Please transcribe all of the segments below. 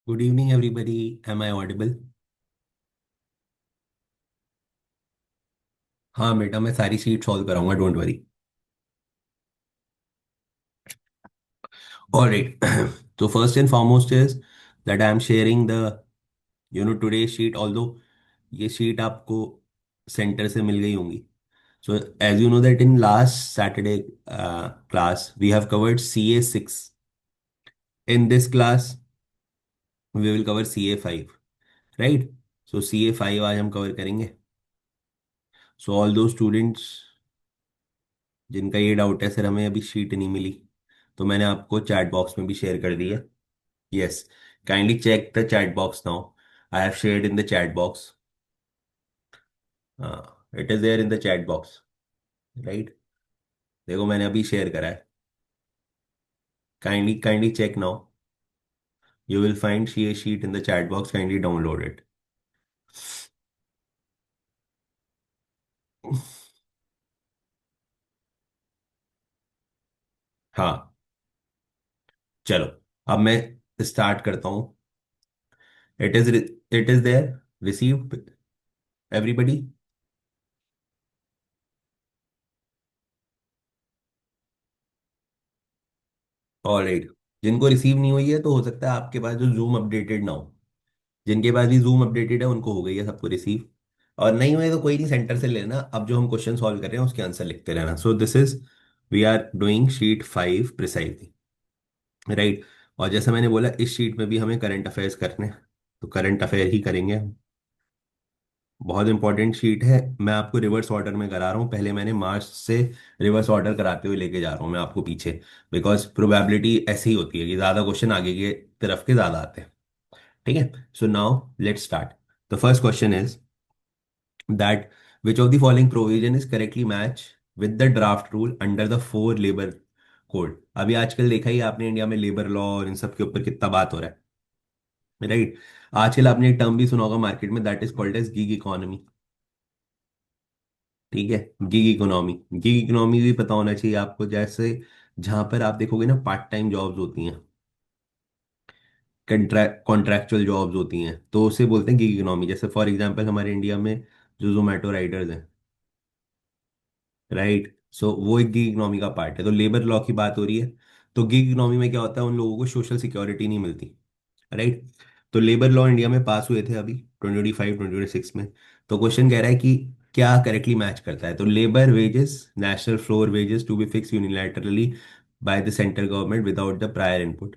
Good evening everybody. Am I audible? हाँ बेटा, मैं सारी शीट सॉल्व कराऊंगा, डोंट वरी। ऑलराइट। तो first and foremost is that I am sharing the today sheet, although ये sheet आपको सेंटर से मिल गई होंगी। So as you know that in last Saturday class we have covered CA 6। In this class we will cover CA 5, right? So CA 5 आज हम cover करेंगे। So all दो स्टूडेंट्स जिनका ये डाउट है सर हमें अभी शीट नहीं मिली, तो मैंने आपको चैट बॉक्स में भी शेयर कर दी है। Yes, kindly check the chat box now. I have shared in the chat box. It is there in the chat box, right? देखो मैंने अभी शेयर करा है। Kindly kindly check now. You will find she sheet in the chat box, kindly download it. हाँ, चलो अब मैं start करता हूँ। It is it is there, receive everybody. Alright, जिनको रिसीव नहीं हुई है तो हो सकता है आपके पास जो जूम अपडेटेड ना हो। जिनके पास भी जूम अपडेटेड है उनको हो गई है सबको रिसीव। और नहीं हुए तो कोई नहीं, सेंटर से लेना। अब जो हम क्वेश्चन सॉल्व कर रहे हैं उसके आंसर लिखते रहना। So this is, we are doing sheet 5 precisely, right? और जैसा मैंने बोला इस शीट में भी हमें करंट अफेयर्स करने हैं, तो करंट अफेयर ही करेंगे हम। बहुत इंपॉर्टेंट शीट है। मैं आपको रिवर्स ऑर्डर में करा रहा हूँ, पहले मैंने मार्च से रिवर्स ऑर्डर कराते हुए लेके जा रहा हूँ मैं आपको पीछे। बिकॉज प्रोबेबिलिटी ऐसी ही होती है कि ज़्यादा क्वेश्चन आगे के तरफ के ज़्यादा आते हैं। ठीक है, so now let's start. The first question is that which of the following provision is correctly match with the draft rule under the 4 labour code. अभी आजकल देखा ही आपने इंडिया में लेबर लॉ और इन सब के ऊपर कितना बात हो रहा है, राइट? आजकल आपने एक टर्म भी सुना होगा मार्केट में, that is called as gig economy. ठीक है, गिग इकोनॉमी। गिग इकोनॉमी भी पता होना चाहिए आपको। जैसे जहां पर आप देखोगे ना पार्ट टाइम जॉब्स होती हैं, कॉन्ट्रैक्चुअल जॉब्स होती हैं, तो उसे बोलते हैं गिग इकोनॉमी। जैसे फॉर एग्जांपल हमारे इंडिया में जो जोमेटो राइडर्स हैं, राइट? सो वो एक गिग इकोनॉमी का पार्ट है। तो लेबर लॉ की बात हो रही है, तो गिग इकोनॉमी में क्या होता है, उन लोगों को सोशल सिक्योरिटी नहीं मिलती, राइट? तो लेबर लॉ इंडिया में पास हुए थे अभी 2025-2026 में। तो क्वेश्चन कह रहा है कि क्या करेक्टली मैच करता है। तो labour wages, national floor wages to be fix unilaterally by the central government without the prior input.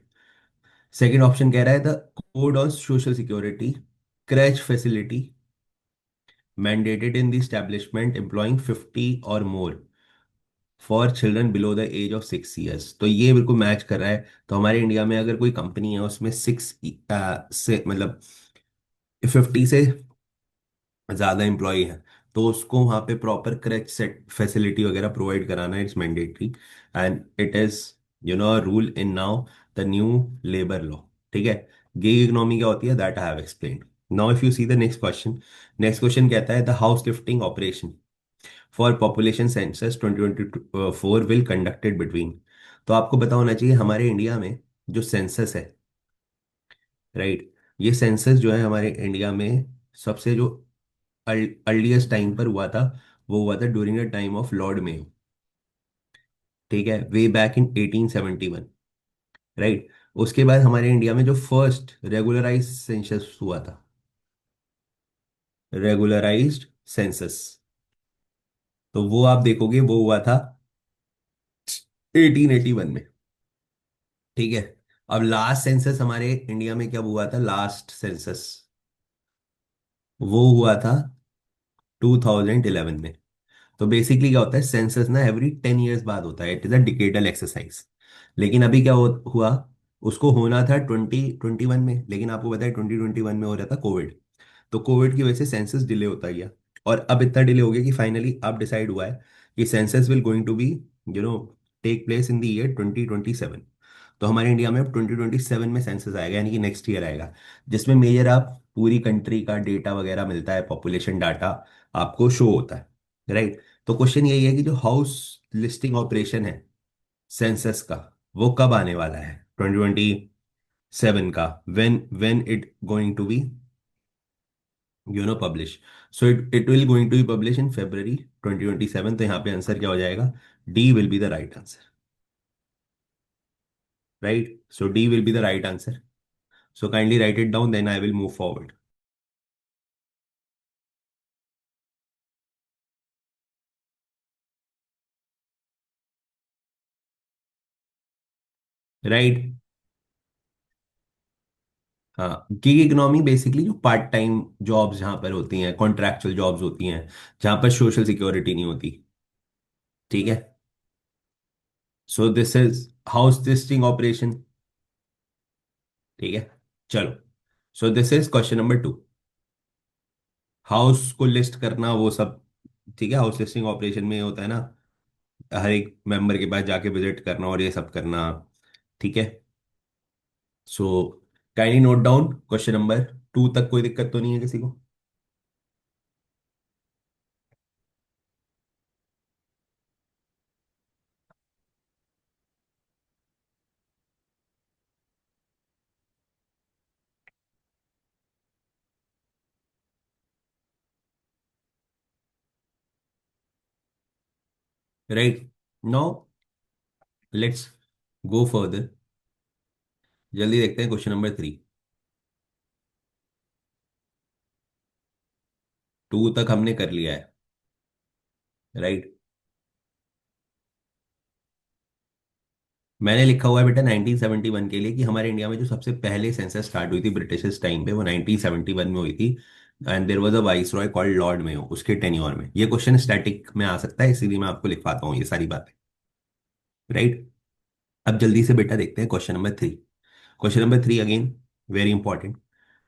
Second option कह रहा है the code on social security creche facility mandated in the establishment employing 50 और more for children below the age of 6 years. तो ये बिल्कुल match कर रहा है। तो हमारे इंडिया में अगर कोई कंपनी है उसमें से मतलब 50 से ज़्यादा एम्प्लॉय है, तो उसको वहाँ पे प्रॉपर क्रैच सेट फैसिलिटी वगैरह प्रोवाइड कराना, it's mandatory. And it is rule in now the new labour law. ठीक है, गिग इकोनॉमी क्या होती है that I have explained. Now if you see the next question, next question कहता है the house lifting operation for population census 2024 will conducted between. तो आपको पता होना चाहिए हमारे इंडिया में जो सेंसस है, राइट? ये सेंसस जो है हमारे इंडिया में सबसे जो अर्लीस्ट टाइम पर हुआ था, वो हुआ था during the time of Lord Mayo. ठीक है, वे बैक इन 1871, राइट? उसके बाद हमारे इंडिया में जो फर्स्ट रेगुलराइज सेंसस हुआ था, रेगुलराइज्ड सेंसस, तो वो आप देखोगे वो हुआ था 1881 में। ठीक है, अब लास्ट सेंसस हमारे इंडिया में कब हुआ था? लास्ट सेंसस वो हुआ था 2011 में। तो बेसिकली क्या होता है, सेंसस ना एवरी 10 ईयर्स बाद होता है, it is a decadal exercise. लेकिन अभी क्या हुआ, उसको होना था 2021 में, लेकिन आपको पता है 2021 में हो रहा था कोविड। तो कोविड की वजह से सेंसस डिले होता गया। और अब इतना डिले हो गया कि फाइनली अब डिसाइड हुआ है कि census will going to be you know take place in the year 2027। तो हमारे इंडिया में अब 2027 में सेंसस आएगा, यानी कि नेक्स्ट ईयर आएगा, जिसमें मेजर आप पूरी कंट्री का डेटा वगैरह मिलता है, पॉपुलेशन डाटा आपको शो होता है, राइट? तो क्वेश्चन यही है कि जो हाउस लिस्टिंग ऑपरेशन है सेंसस का, वो कब आने वाला है? 2027 सेवन का, when it going to be publish? So it will going to be publish in February 2027। तो यहाँ पे आंसर क्या हो जाएगा? D will be the right answer. Right, so D will be the right answer. So kindly write it down, then I will move forward. Right. हाँ, gig economy basically जो part time jobs जहाँ पर होती हैं, contractual jobs होती हैं, जहाँ पर सोशल सिक्योरिटी नहीं होती। ठीक है। सो this is house listing operation. ठीक है, चलो। सो this is question number 2। House को लिस्ट करना वो सब, ठीक है, हाउस लिस्टिंग ऑपरेशन में ये होता है ना, हर एक मेंबर के पास जाके विजिट करना और ये सब करना। ठीक है। So kindly note down question number 2 तक। कोई दिक्कत तो नहीं है किसी को? Right. Now let's go further. जल्दी देखते हैं क्वेश्चन नंबर 3। 2 तक हमने कर लिया है। राइट। मैंने लिखा हुआ है बेटा 1971 के लिए कि हमारे इंडिया में जो सबसे पहले सेंसस स्टार्ट हुई थी ब्रिटिश टाइम पे, वो 1971 में हुई थी। And there was a viceroy called lord Mayo, उसके टेन्योर में। ये क्वेश्चन स्टैटिक में आ सकता है, इसीलिए मैं आपको लिखवाता हूँ ये सारी बातें। राइट। अब जल्दी से बेटा देखते हैं question number 3। Question number 3 again very important.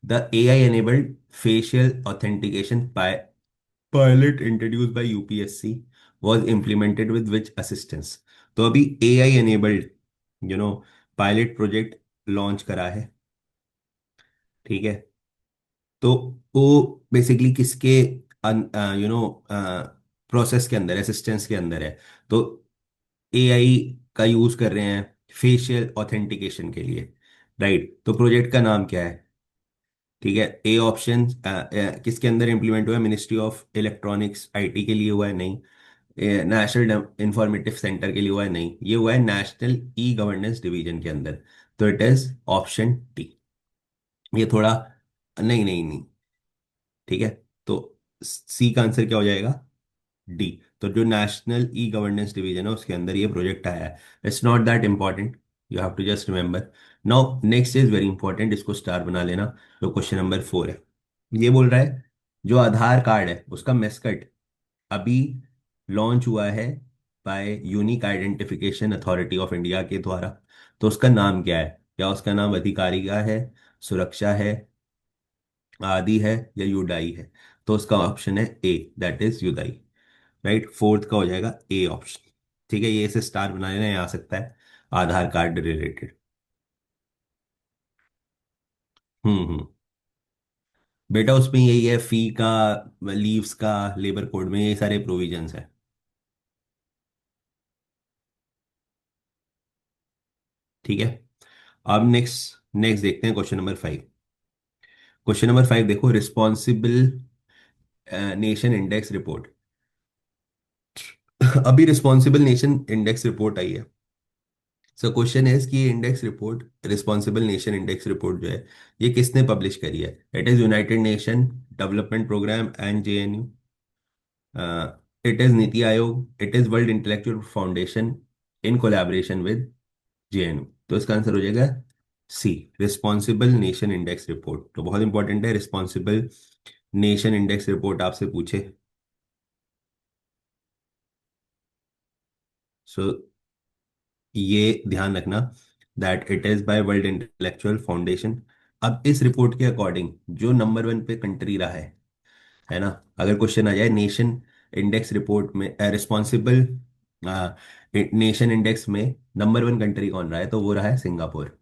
The AI enabled facial authentication pilot introduced by UPSC was implemented with which assistance? तो अभी AI enabled pilot project launch करा है। ठीक है। तो वो बेसिकली किसके प्रोसेस के अंदर, असिस्टेंस के अंदर है? तो AI का यूज कर रहे हैं फेशियल ऑथेंटिकेशन के लिए। राइट, तो प्रोजेक्ट का नाम क्या है? ठीक है, ए ऑप्शन किसके अंदर इंप्लीमेंट हुआ है? मिनिस्ट्री ऑफ इलेक्ट्रॉनिक्स IT के लिए हुआ है? नहीं। नेशनल इंफॉर्मेटिव सेंटर के लिए हुआ है? नहीं, ये हुआ है नेशनल ई गवर्नेंस डिवीजन के अंदर। तो इट इज ऑप्शन डी। ये थोड़ा, नहीं नहीं नहीं, ठीक है। तो सी का आंसर क्या हो जाएगा? डी। तो जो नेशनल ई गवर्नेंस डिवीजन है उसके अंदर ये प्रोजेक्ट आया है। It's not that important, you have to just remember. Now next is very important, इसको स्टार बना लेना। जो क्वेश्चन नंबर 4 है, ये बोल रहा है जो आधार कार्ड है उसका मेस्कट अभी लॉन्च हुआ है by unique identification authority of India के द्वारा। तो उसका नाम क्या है? क्या उसका नाम अधिकारिका है, सुरक्षा है, आदि है, या युडाई है? तो उसका ऑप्शन है ए, दैट इज युदाई। राइट, फोर्थ का हो जाएगा ए ऑप्शन। ठीक है, ये से स्टार बनाने आ सकता है आधार कार्ड रिलेटेड। हम्म। बेटा उसमें यही है, फी का, लीव्स का, लेबर कोड में ये सारे प्रोविजंस है। ठीक है। अब नेक्स्ट नेक्स्ट देखते हैं क्वेश्चन नंबर 5। क्वेश्चन नंबर 5 देखो, रिस्पॉन्सिबल नेशन इंडेक्स रिपोर्ट। अभी रिस्पॉन्सिबल नेशन इंडेक्स रिपोर्ट आई है। सो क्वेश्चन है कि ये index report, responsible nation index report जो है, ये किसने पब्लिश करी है? It is united nation development programme and JNU, it is Niti Aayog, it is world intellectual foundation in collaboration with JNU। तो इसका आंसर हो जाएगा C, responsible nation index report. तो बहुत इंपॉर्टेंट है, रिस्पॉन्सिबल नेशन इंडेक्स रिपोर्ट आपसे पूछे। सो ये ध्यान रखना that it is by world intellectual foundation. अब इस रिपोर्ट के अकॉर्डिंग जो नंबर 1 पे कंट्री रहा है ना, अगर क्वेश्चन आ जाए नेशन इंडेक्स रिपोर्ट में, रिस्पॉन्सिबल नेशन इंडेक्स में नंबर 1 कंट्री कौन रहा है, तो वो रहा है Singapore.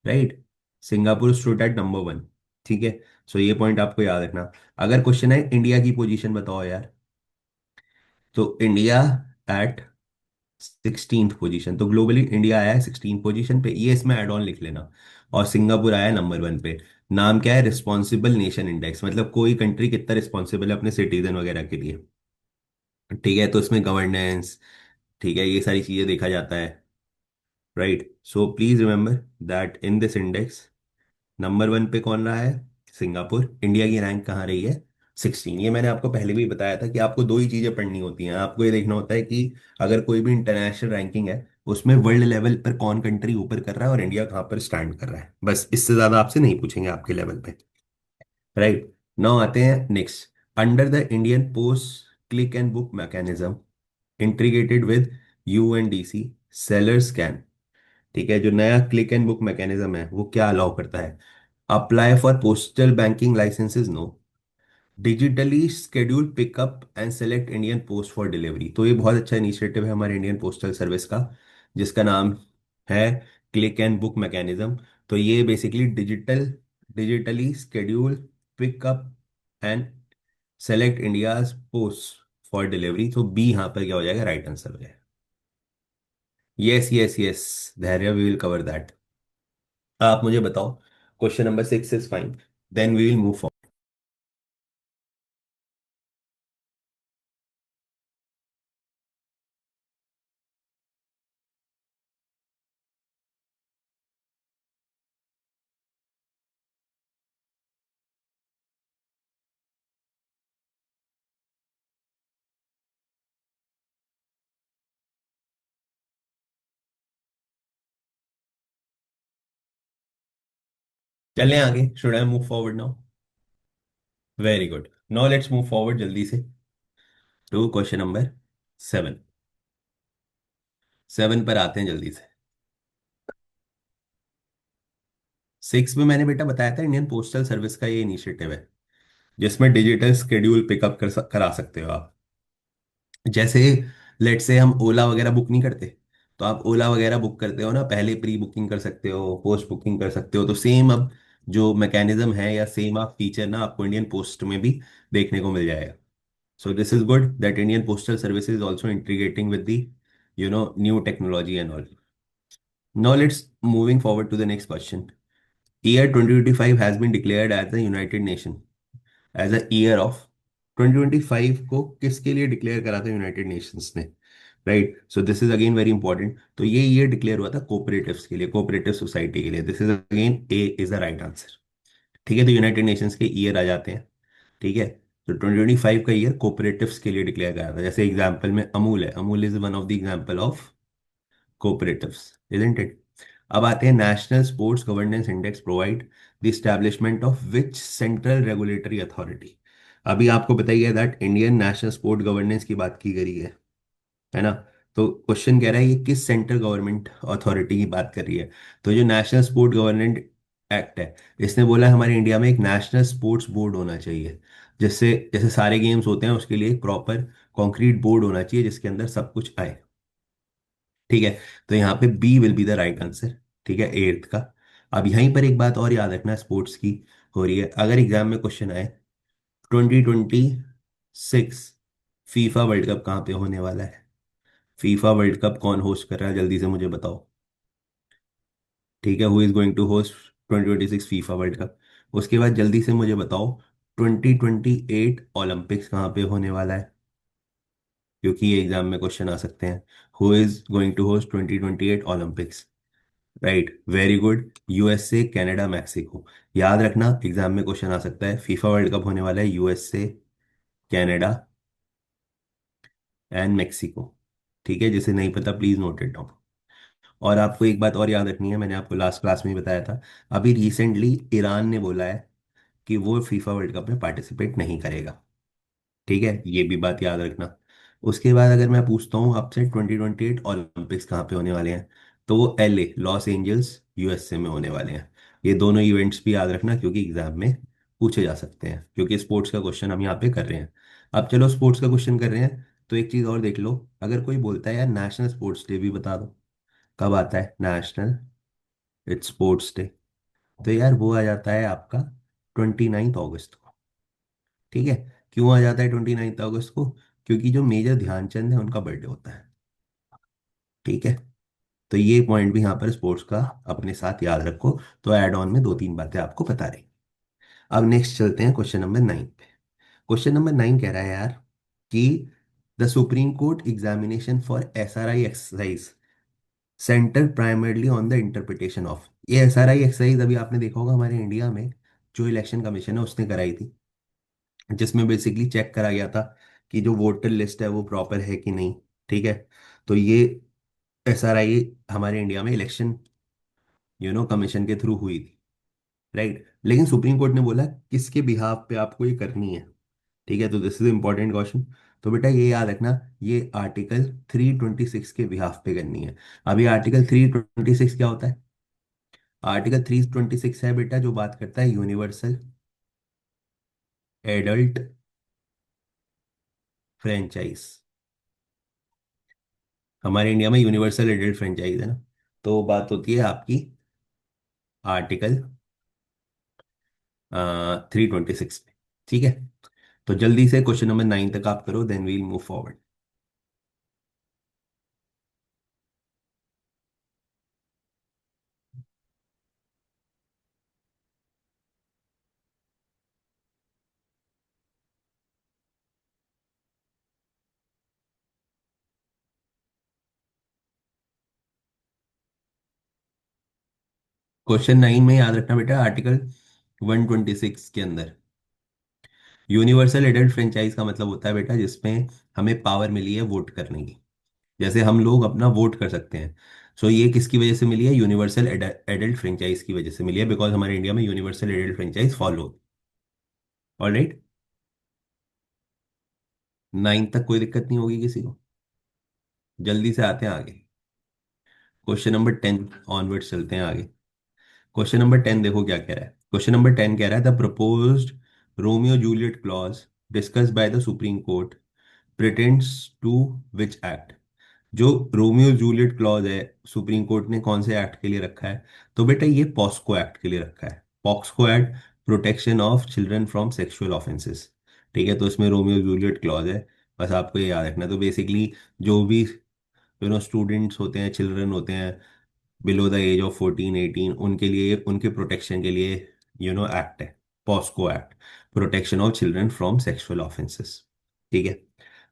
Right, Singapore stood at number 1। ठीक है। सो ये पॉइंट आपको याद रखना। अगर क्वेश्चन है इंडिया की पोजीशन बताओ यार, तो इंडिया एट 16th पोजीशन, तो ग्लोबली इंडिया आया है 16th पोजीशन पे, ये इसमें एड ऑन लिख लेना। और सिंगापुर आया है नंबर 1 पे। नाम क्या है? रिस्पॉन्सिबल नेशन इंडेक्स, मतलब कोई कंट्री कितना रिस्पॉन्सिबल है अपने सिटीजन वगैरह के लिए। ठीक है, तो इसमें गवर्नेंस, ठीक है, ये सारी चीजें देखा जाता है। Right, so please remember that in this index number 1 पे कौन रहा है? सिंगापुर। इंडिया की रैंक कहाँ रही है? 16। ये मैंने आपको पहले भी बताया था कि आपको दो ही चीजें पढ़नी होती हैं। आपको ये देखना होता है कि अगर कोई भी इंटरनेशनल रैंकिंग है, उसमें वर्ल्ड लेवल पर कौन कंट्री ऊपर कर रहा है और इंडिया कहाँ पर स्टैंड कर रहा है, बस इससे ज्यादा आपसे नहीं पूछेंगे आपके लेवल पे। राइट, नाउ आते हैं next. Under the Indian post click and book mechanism integrated with UNDC sellers can, ठीक है, जो नया क्लिक एंड बुक मैकेनिज्म है वो क्या अलाउ करता है? Apply for postal banking licenses, no. Digitally schedule pickup and select Indian post for delivery, तो ये बहुत अच्छा इनिशिएटिव है हमारे इंडियन पोस्टल सर्विस का, जिसका नाम है क्लिक एंड बुक मैकेनिज्म। तो ये basically digitally schedule pickup and select India's post for delivery, तो बी यहाँ पर क्या हो जाएगा? राइट आंसर हो जाएगा। Yes yes yes, Dhairya, we will cover that. आप मुझे बताओ, question number 6 is fine, then we will move forward. चलें आगे, should I move forward now? Very good, now let's move forward जल्दी से टू क्वेश्चन नंबर 7। 7 पर आते हैं जल्दी से। 6 में मैंने बेटा बताया था इंडियन पोस्टल सर्विस का ये इनिशिएटिव है, जिसमें डिजिटल शेड्यूल पिकअप करा सकते हो आप। जैसे लेट से हम ओला वगैरह बुक नहीं करते, तो आप ओला वगैरह बुक करते हो ना, पहले प्री बुकिंग कर सकते हो, पोस्ट बुकिंग कर सकते हो, तो सेम अब जो मैकेनिज्म है या सेम आप फीचर ना आपको इंडियन पोस्ट में भी देखने को मिल जाएगा। So this is good that Indian Postal Service is also integrating with the, new technology and all. Now let's moving forward to the next question. Year 2025 has been declared as the United Nation as a year of 2025 को किसके लिए declare करा था United Nations ने? Right, so this is again very important. तो ये year declare हुआ था कोऑपरेटिव्स के लिए, कोऑपरेटिव सोसाइटी के लिए। This is again A is the right answer. ठीक है, तो यूनाइटेड नेशंस के ईयर आ जाते हैं। ठीक है, तो 2025 का ईयर कोऑपरेटिव्स के लिए डिक्लेयर करा था। जैसे एग्जांपल में अमूल है, Amul is one of the example of cooperatives, isn't it? अब आते हैं, national sports governance index provide the establishment of which central regulatory authority. अभी आपको बताइए that Indian national sport governance की बात की गई है ना? तो क्वेश्चन कह रहा है ये किस सेंट्रल गवर्नमेंट अथॉरिटी की बात कर रही है? तो जो नेशनल स्पोर्ट गवर्नेंस एक्ट है, इसने बोला है हमारे इंडिया में एक नेशनल स्पोर्ट्स बोर्ड होना चाहिए, जिससे जैसे सारे गेम्स होते हैं उसके लिए एक प्रॉपर कॉन्क्रीट बोर्ड होना चाहिए जिसके अंदर सब कुछ आए। ठीक है, तो यहाँ पे B will be the right answer. ठीक है, एट्थ का। अब यहीं पर एक बात और याद रखना, स्पोर्ट्स की हो रही है, अगर एग्जाम में क्वेश्चन आए 2026 फीफा वर्ल्ड कप कहाँ पे होने वाला है? फीफा वर्ल्ड कप कौन होस्ट कर रहा है, जल्दी से मुझे बताओ। ठीक है, who is going to host 2026 FIFA world cup? उसके बाद जल्दी से मुझे बताओ 2028 ओलंपिक्स कहाँ पे होने वाला है, क्योंकि ये एग्जाम में क्वेश्चन आ सकते हैं। Who is going to host 2028 Olympics? Right, very good, USA, Canada, Mexico. याद रखना एग्जाम में क्वेश्चन आ सकता है, फीफा वर्ल्ड कप होने वाला है यूएसए, कनाडा एंड मैक्सिको। ठीक है, जिसे नहीं पता प्लीज नोट इट डाउन। और आपको एक बात और याद रखनी है, मैंने आपको लास्ट क्लास में ही बताया था, अभी रिसेंटली ईरान ने बोला है कि वो फीफा वर्ल्ड कप में पार्टिसिपेट नहीं करेगा। ठीक है, ये भी बात याद रखना। उसके बाद अगर मैं पूछता हूँ आपसे 2028 ओलंपिक्स कहाँ पे होने वाले हैं, तो वो एलए, लॉस एंजल्स, यूएसए में होने वाले हैं। ये दोनों इवेंट्स भी याद रखना क्योंकि एग्जाम में पूछे जा सकते हैं, क्योंकि स्पोर्ट्स का क्वेश्चन हम यहाँ पे कर रहे हैं। अब चलो स्पोर्ट्स का क्वेश्चन कर रहे हैं, तो एक चीज़ और देख लो। अगर कोई बोलता है यार नेशनल स्पोर्ट्स डे भी बता दो, कब आता है नेशनल इट्स स्पोर्ट्स डे? तो यार वो आ जाता है आपका 29 अगस्त को। ठीक है, क्यों आ जाता है 29 अगस्त को? क्योंकि जो मेजर ध्यानचंद है उनका बर्थडे होता है। ठीक है, तो ये पॉइंट भी यहाँ पर स्पोर्ट्स का अपने साथ याद रखो। तो एड ऑन में दो तीन बातें आपको बता रही। अब नेक्स्ट चलते हैं क्वेश्चन नंबर 9 पे। क्वेश्चन नंबर 9 कह रहा है यार कि the Supreme court examination for SRI exercise centre primarily on the interpretation of. ये SRI एक्सरसाइज अभी आपने देखा होगा हमारे इंडिया में जो इलेक्शन कमीशन है उसने कराई थी, जिसमें बेसिकली चेक करा गया था कि जो वोटर लिस्ट है वो प्रॉपर है कि नहीं। ठीक है, तो ये SRI हमारे इंडिया में इलेक्शन कमीशन के थ्रू हुई थी, राइट। लेकिन सुप्रीम कोर्ट ने बोला किसके बिहाफ पे आपको ये करनी है। ठीक है, तो दिस इज इंपॉर्टेंट क्वेश्चन। तो बेटा ये याद रखना, ये आर्टिकल 326 के बिहाफ पे करनी है। अभी आर्टिकल 326 क्या होता है? आर्टिकल 326 है बेटा जो बात करता है यूनिवर्सल एडल्ट फ्रेंचाइज। हमारे इंडिया में यूनिवर्सल एडल्ट फ्रेंचाइज है ना, तो बात होती है आपकी आर्टिकल 326 पे। ठीक है, तो जल्दी से क्वेश्चन नंबर 9 तक आप करो, then we'll move forward. Question 9 में याद रखना बेटा, आर्टिकल 126 के अंदर यूनिवर्सल एडल्ट फ्रेंचाइज का मतलब होता है बेटा जिसमें हमें पावर मिली है वोट करने की। जैसे हम लोग अपना वोट कर सकते हैं। सो ये किसकी वजह से मिली है? यूनिवर्सल एडल्ट फ्रेंचाइज की वजह से मिली है, बिकॉज हमारे इंडिया में universal adult franchise follow. Alright, 9 तक कोई दिक्कत नहीं होगी किसी को? जल्दी से आते हैं आगे। क्वेश्चन नंबर 10 ऑनवर्ड चलते हैं आगे। क्वेश्चन नंबर 10 देखो क्या कह रहा है। क्वेश्चन नंबर 10 कह रहा है the proposed Romeo Juliet clause discussed by the Supreme Court pertains to which act. जो रोमियो जूलियट क्लॉज है सुप्रीम कोर्ट ने कौन से एक्ट के लिए रखा है? तो बेटा ये पॉस्को एक्ट के लिए रखा है। पॉक्सको act, protection of children from sexual offences. ठीक है, तो इसमें रोमियो जूलियट क्लॉज है, बस आपको ये याद रखना है। तो बेसिकली जो भी स्टूडेंट्स होते हैं, चिल्ड्रन होते हैं बिलो द एज ऑफ 14 18, उनके लिए, उनके प्रोटेक्शन के लिए एक्ट है, POCSO act, protection of children from sexual offences. ठीक है,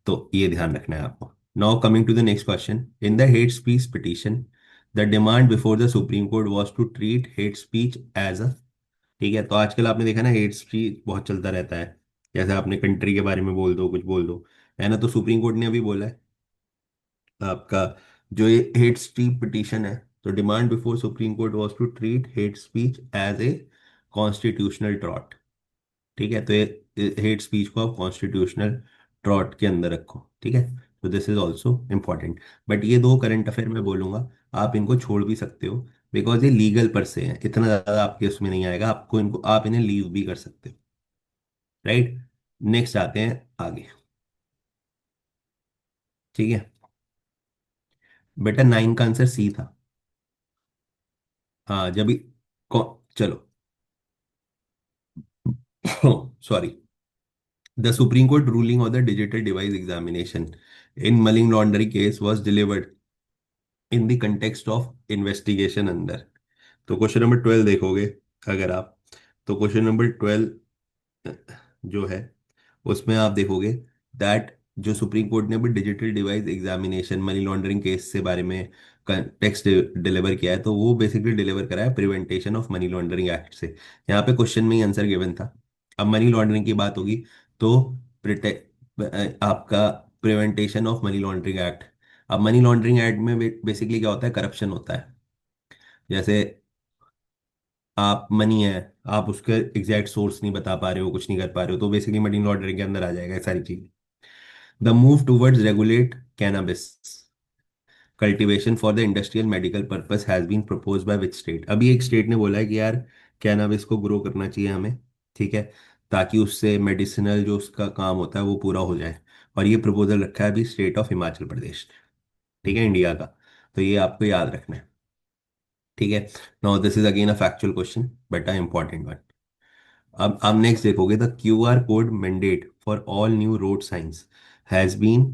तो ये ध्यान रखना है आपको। Now coming to the next question, in the hate speech petition the demand before the Supreme Court was to treat hate speech as a. ठीक है, तो आजकल आपने देखा ना हेट स्पीच बहुत चलता रहता है, जैसे आपने कंट्री के बारे में बोल दो, कुछ बोल दो, है ना। तो सुप्रीम कोर्ट ने अभी बोला है आपका जो ये हेट स्पीच पिटीशन है, तो demand before Supreme Court was to treat hate speech as a constitutional tort. ठीक है, तो ये हेट स्पीच को आप कॉन्स्टिट्यूशनल ट्रॉट के अंदर रखो। ठीक है, तो this is also important. But ये दो करंट अफेयर मैं बोलूंगा, आप इनको छोड़ भी सकते हो, बिकॉज ये लीगल पर से हैं, इतना ज़्यादा आपके उसमें नहीं आएगा आपको, इनको आप इन्हें लीव भी कर सकते हो। राइट, नेक्स्ट आते हैं आगे। ठीक है बेटा, 9 का आंसर सी था। हाँ जब भी चलो sorry, the Supreme court ruling on the digital device examination in money laundering case was delivered in the context of investigation अंदर। तो क्वेश्चन नंबर 12 देखोगे अगर आप, तो क्वेश्चन नंबर 12 जो है उसमें आप देखोगे दैट जो सुप्रीम कोर्ट ने भी digital device examination money laundering case से बारे में टेक्स्ट डिलीवर किया है, तो वो बेसिकली डिलीवर करा है prevention of money laundering act से। यहाँ पे क्वेश्चन में ही आंसर गिवन था। अब मनी लॉन्ड्रिंग की बात होगी तो आपका prevention of money laundering act. अब मनी लॉन्ड्रिंग एक्ट में बेसिकली क्या होता है? करप्शन होता है। जैसे आप मनी है, आप उसके एग्जैक्ट सोर्स नहीं बता पा रहे हो, कुछ नहीं कर पा रहे हो, तो बेसिकली मनी लॉन्ड्रिंग के अंदर आ जाएगा ये सारी चीजें। The move towards regulate cannabis cultivation for the industrial medical purpose has been propose by which state. अभी एक स्टेट ने बोला है कि यार कैनाबिस को ग्रो करना चाहिए हमें। ठीक है, ताकि उससे मेडिसिनल जो उसका काम होता है वो पूरा हो जाए। और ये प्रपोजल रखा है अभी स्टेट ऑफ हिमाचल प्रदेश ने। ठीक है, इंडिया का। तो ये आपको याद रखना है। ठीक है, now this is again a factual question but a important one. अब आप नेक्स्ट देखोगे the QR code mandate for all new road signs has been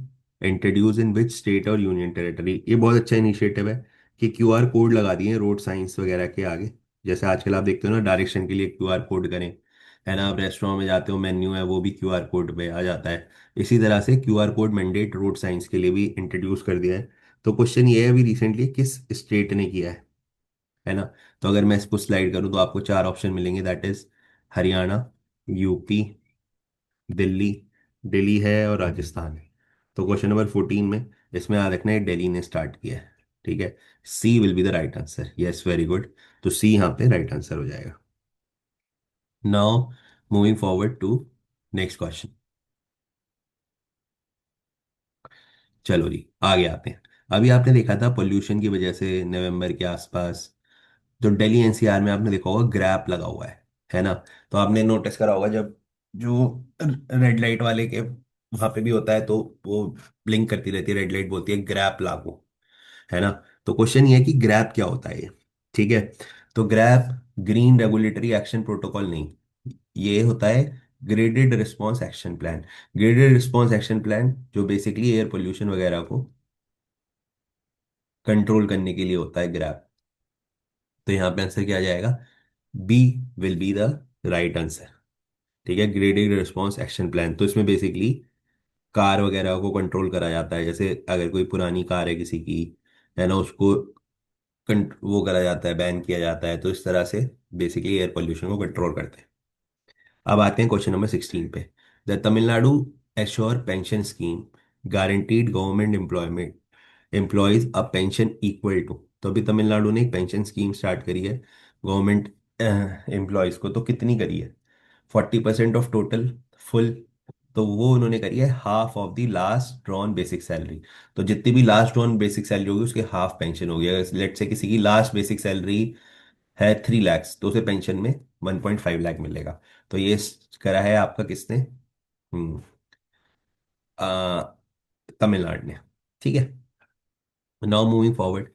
introduce in which state और यूनियन टेरिटरी। ये बहुत अच्छा इनिशिएटिव है कि क्यूआर कोड लगा दिए रोड साइंस वगैरह के आगे। जैसे आजकल आप देखते हो ना, डायरेक्शन के लिए क्यूआर कोड करें, है ना, आप रेस्टोरेंट में जाते हो, मेन्यू है वो भी क्यूआर कोड पे आ जाता है। इसी तरह से QR code mandate road science के लिए भी इंट्रोड्यूस कर दिया है। तो क्वेश्चन ये है अभी रिसेंटली किस स्टेट ने किया है ना। तो अगर मैं इसको स्लाइड करूँ तो आपको चार ऑप्शन मिलेंगे, that is Haryana, UP, Delhi, Delhi है और राजस्थान है। तो क्वेश्चन नंबर 14 में इसमें याद रखना है दिल्ली ने स्टार्ट किया है। ठीक है, C will be the right answer. Yes, very good. तो सी यहाँ पे राइट आंसर हो जाएगा। Now moving forward to next question. चलो जी, आगे आते हैं। अभी आपने देखा था पोल्यूशन की वजह से नवंबर के आसपास जो दिल्ली एनसीआर में आपने देखा होगा ग्रैप लगा हुआ है ना। तो आपने नोटिस करा होगा जब जो रेड लाइट वाले के वहां पे भी होता है तो वो ब्लिंक करती रहती है, रेड लाइट बोलती है ग्रैप लागू, है ना। तो क्वेश्चन ये है कि ग्रैप क्या होता है ये। ठीक है, तो grab green regulatory action protocol नहीं, ये होता है graded response action plan. Graded response action plan जो बेसिकली एयर पोल्यूशन वगैरह को कंट्रोल करने के लिए होता है ग्रैप। तो यहाँ पे आंसर क्या आ जाएगा, B will be the right answer. ठीक है, ग्रेडेड रिस्पॉन्स एक्शन प्लान, तो इसमें बेसिकली कार वगैरह को कंट्रोल करा जाता है। जैसे अगर कोई पुरानी कार है किसी की, है ना, उसको वो करा जाता है, बैन किया जाता है। तो इस तरह से बेसिकली एयर पोल्यूशन को कंट्रोल करते हैं। अब आते हैं क्वेश्चन नंबर 16 पे। The Tamil Nadu assure pension scheme guaranteed government employment employees a pension equal to. तो अभी तमिलनाडु ने एक पेंशन स्कीम स्टार्ट करी है गवर्नमेंट एम्प्लॉयज को। तो कितनी करी है, 40% ऑफ टोटल, फुल। तो वो उन्होंने करी है half of the last drawn basic salary. तो जितनी भी लास्ट ड्रॉन बेसिक सैलरी होगी उसके हाफ पेंशन होगी। अगर लेट से किसी की लास्ट बेसिक सैलरी है 3 लाख तो उसे पेंशन में 1.5 लाख मिलेगा। तो ये करा है आपका किसने, हम्म, आ, तमिलनाडु ने। ठीक है, now moving forward,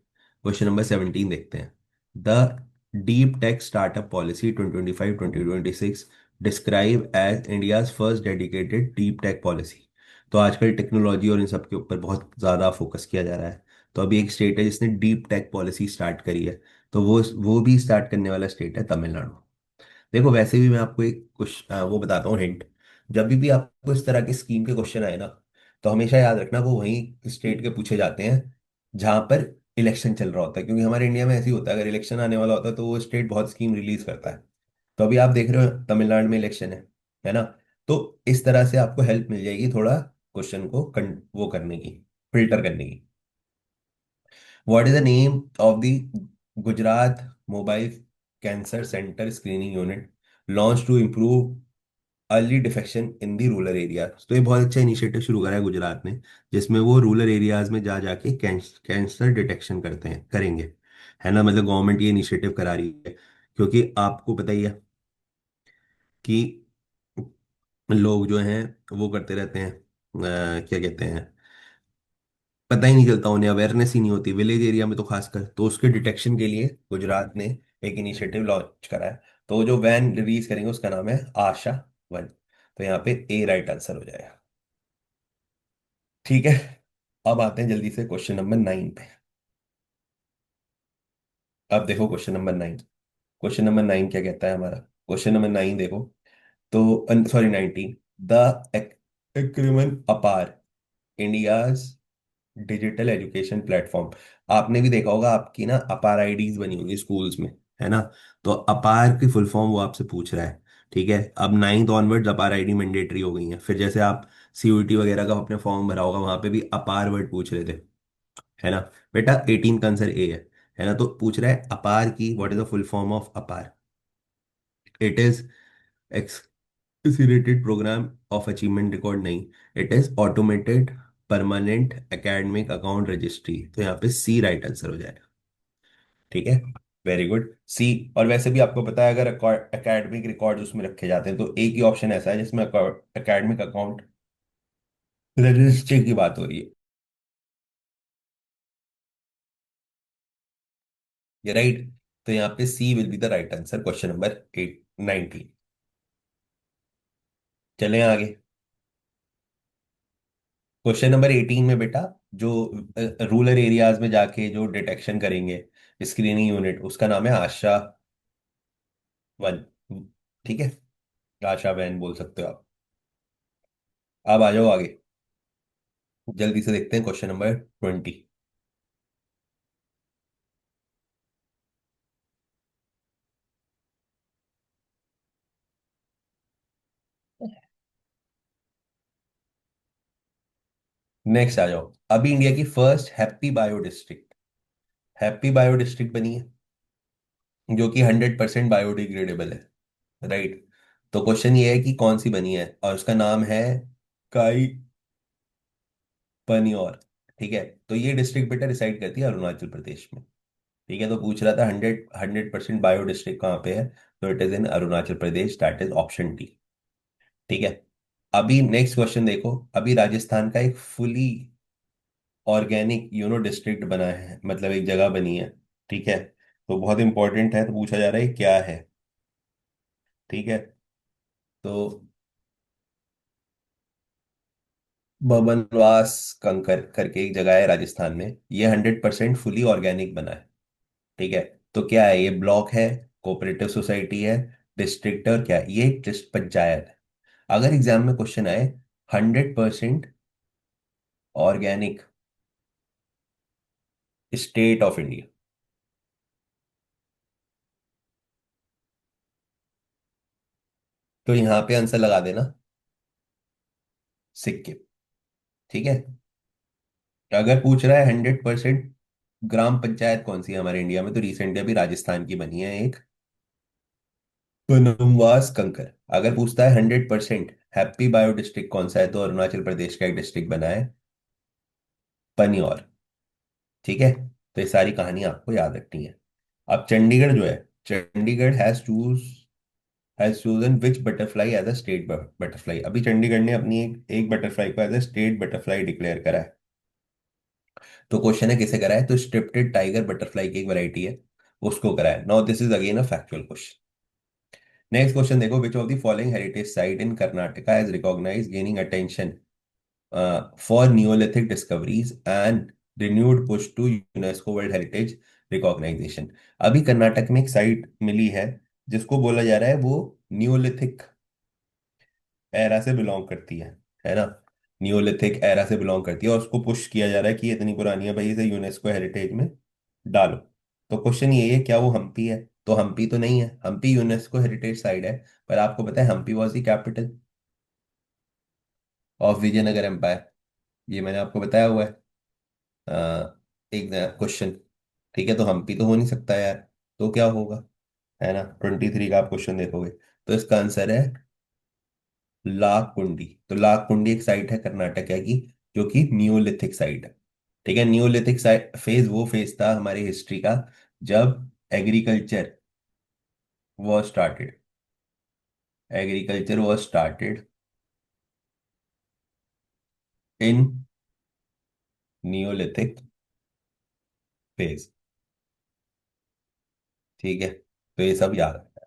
question number 17 देखते हैं। The deep tech startup policy 2025-2026 describe as India's first dedicated deep tech policy. तो आजकल टेक्नोलॉजी और इन सब के ऊपर बहुत ज़्यादा फोकस किया जा रहा है। तो अभी एक स्टेट है जिसने डीप टेक पॉलिसी स्टार्ट करी है, तो वो भी स्टार्ट करने वाला स्टेट है तमिलनाडु। देखो वैसे भी मैं आपको एक कुछ वो बताता हूँ हिंट। जब भी आपको इस तरह के स्कीम के क्वेश्चन आए ना, तो हमेशा याद रखना वो वहीं स्टेट के पूछे जाते हैं जहां पर इलेक्शन चल रहा होता है। क्योंकि हमारे इंडिया में ऐसे ही होता है, अगर इलेक्शन आने वाला होता है तो वो स्टेट बहुत स्कीम रिलीज करता है। तो अभी आप देख रहे हो तमिलनाडु में इलेक्शन है ना। तो इस तरह से आपको हेल्प मिल जाएगी थोड़ा क्वेश्चन को वो करने की, फिल्टर करने की। What is the name of the Gujarat mobile cancer centre screening unit launch to improve early detection in the rural area. तो ये बहुत अच्छा इनिशिएटिव शुरू करा है गुजरात ने, जिसमें वो रूरल एरियाज में जा जाके कैंसर डिटेक्शन करते हैं करेंगे, है ना। मतलब गवर्नमेंट ये इनिशिएटिव करा रही है क्योंकि आपको पता ही है कि लोग जो हैं वो करते रहते हैं, क्या कहते हैं, पता ही नहीं चलता, उन्हें अवेयरनेस ही नहीं होती विलेज एरिया में तो खासकर। तो उसके डिटेक्शन के लिए गुजरात ने एक इनिशिएटिव लॉन्च करा है। तो जो वैन रिलीज करेंगे उसका नाम है आशा वन। तो यहाँ पे ए राइट आंसर हो जाएगा। ठीक है, अब आते हैं जल्दी से क्वेश्चन नंबर 9 पे। अब देखो क्वेश्चन नंबर 9, क्वेश्चन नंबर 9 क्या कहता है हमारा। क्वेश्चन नंबर 9 देखो, तो सॉरी 19, द एक्रोनिम अपार, इंडियाज डिजिटल एजुकेशन प्लेटफॉर्म। आपने भी देखा होगा आपकी ना अपार आईडीज बनी होगी स्कूल्स में, है ना। तो अपार की फुल फॉर्म वो आपसे पूछ रहा है। ठीक है, अब 9th ऑनवर्ड्स अपार आईडी मैंडेटरी हो गई है। फिर जैसे आप सीयूईटी वगैरह का अपने फॉर्म भरा होगा वहां पे भी अपार वर्ड पूछ रहे थे, है ना। बेटा 18 का आंसर ए है ना। तो पूछ रहा है अपार की what is the full form of APAAR. It is accelerated programme of achievement record नहीं, it is automated permanent academic account registry. तो यहाँ पे सी राइट आंसर हो जाएगा। ठीक है, वेरी गुड, सी। और वैसे भी आपको पता है अगर एकेडमिक रिकॉर्ड उसमें रखे जाते हैं तो एक ही ऑप्शन ऐसा है जिसमें एकेडमिक अकाउंट रजिस्ट्री की बात हो रही है। ये राइट। तो यहाँ पे C will be the right answer, question number 8 19। चलें आगे। क्वेश्चन नंबर 18 में बेटा, जो रूरल एरियाज में जाके जो डिटेक्शन करेंगे, स्क्रीनिंग यूनिट, उसका नाम है आशा वन। ठीक है, आशा बहन बोल सकते हो आप। अब आ जाओ आगे, जल्दी से देखते हैं क्वेश्चन नंबर 20। नेक्स्ट आ जाओ, अभी इंडिया की first happy bio district, happy bio district बनी है, जो कि 100% बायोडिग्रेडेबल है, राइट। तो क्वेश्चन ये है कि कौन सी बनी है, और उसका नाम है काई पनियोर। ठीक है, तो ये डिस्ट्रिक्ट बेटा रिसाइड करती है अरुणाचल प्रदेश में। ठीक है, तो पूछ रहा था 100% बायो डिस्ट्रिक्ट कहाँ पे है, तो it is in Arunachal Pradesh, that is option D. ठीक है, अभी नेक्स्ट क्वेश्चन देखो, अभी राजस्थान का एक फुली ऑर्गेनिक डिस्ट्रिक्ट बना है, मतलब एक जगह बनी है। ठीक है, तो बहुत इंपॉर्टेंट है, तो पूछा जा रहा है क्या है। ठीक है, तो बमनवास कंकर करके एक जगह है राजस्थान में, ये 100% फुली ऑर्गेनिक बना है। ठीक है, तो क्या है, ये ब्लॉक है, कोऑपरेटिव सोसाइटी है, डिस्ट्रिक्ट है, और क्या है? ये एक पंचायत है। अगर एग्जाम में क्वेश्चन आए 100% ऑर्गेनिक स्टेट ऑफ इंडिया, तो यहाँ पे आंसर लगा देना सिक्किम। ठीक है, अगर पूछ रहा है 100% ग्राम पंचायत कौन सी है हमारे इंडिया में, तो रिसेंटली अभी राजस्थान की बनी है एक, बनवास कंकर। अगर पूछता है 100% हैप्पी बायो डिस्ट्रिक्ट कौन सा है, तो अरुणाचल प्रदेश का एक डिस्ट्रिक्ट बना है पनियौर। ठीक है, तो ये सारी कहानी आपको याद रखनी है। अब चंडीगढ़ जो है, Chandigarh has chosen which butterfly as a state butterfly. अभी चंडीगढ़ ने अपनी एक बटरफ्लाई को as a state butterfly declare करा है। तो क्वेश्चन है किसे करा है, तो स्ट्रिप्टेड टाइगर बटरफ्लाई की एक वैरायटी है, उसको करा है। Now this is again a factual question. Next question देखो, which of the following heritage site in Karnataka is recognised gaining attention for neolithic discoveries and renewed push to UNESCO world heritage recognisation. अभी कर्नाटक में एक site मिली है, जिसको बोला जा रहा है वो नियोलिथिक एरा से बिलोंग करती है ना, नियोलिथिक एरा से बिलोंग करती है, और उसको पुश किया जा रहा है कि ये इतनी पुरानी है भाई, इसे यूनेस्को हेरिटेज में डालो। तो क्वेश्चन ये है, क्या वो हम्पी है? तो हम्पी तो नहीं है, हम्पी यूनेस्को हेरिटेज साइट है, पर आपको पता है Hampi was the capital of Vijayanagar empire, ये मैंने आपको बताया हुआ है। एक क्वेश्चन। ठीक है, तो हम्पी तो हो नहीं सकता यार, तो क्या होगा, है ना। 23 का आप क्वेश्चन देखोगे, तो इसका आंसर है लाख कुंडी। तो लाख कुंडी एक साइट है कर्नाटक की, जो कि नियोलिथिक साइट है। ठीक है, नियोलिथिक साइट फेज वो फेज था हमारी हिस्ट्री का, जब agriculture was started, agriculture was started in Neolithic phase. ठीक है, तो ये सब याद है।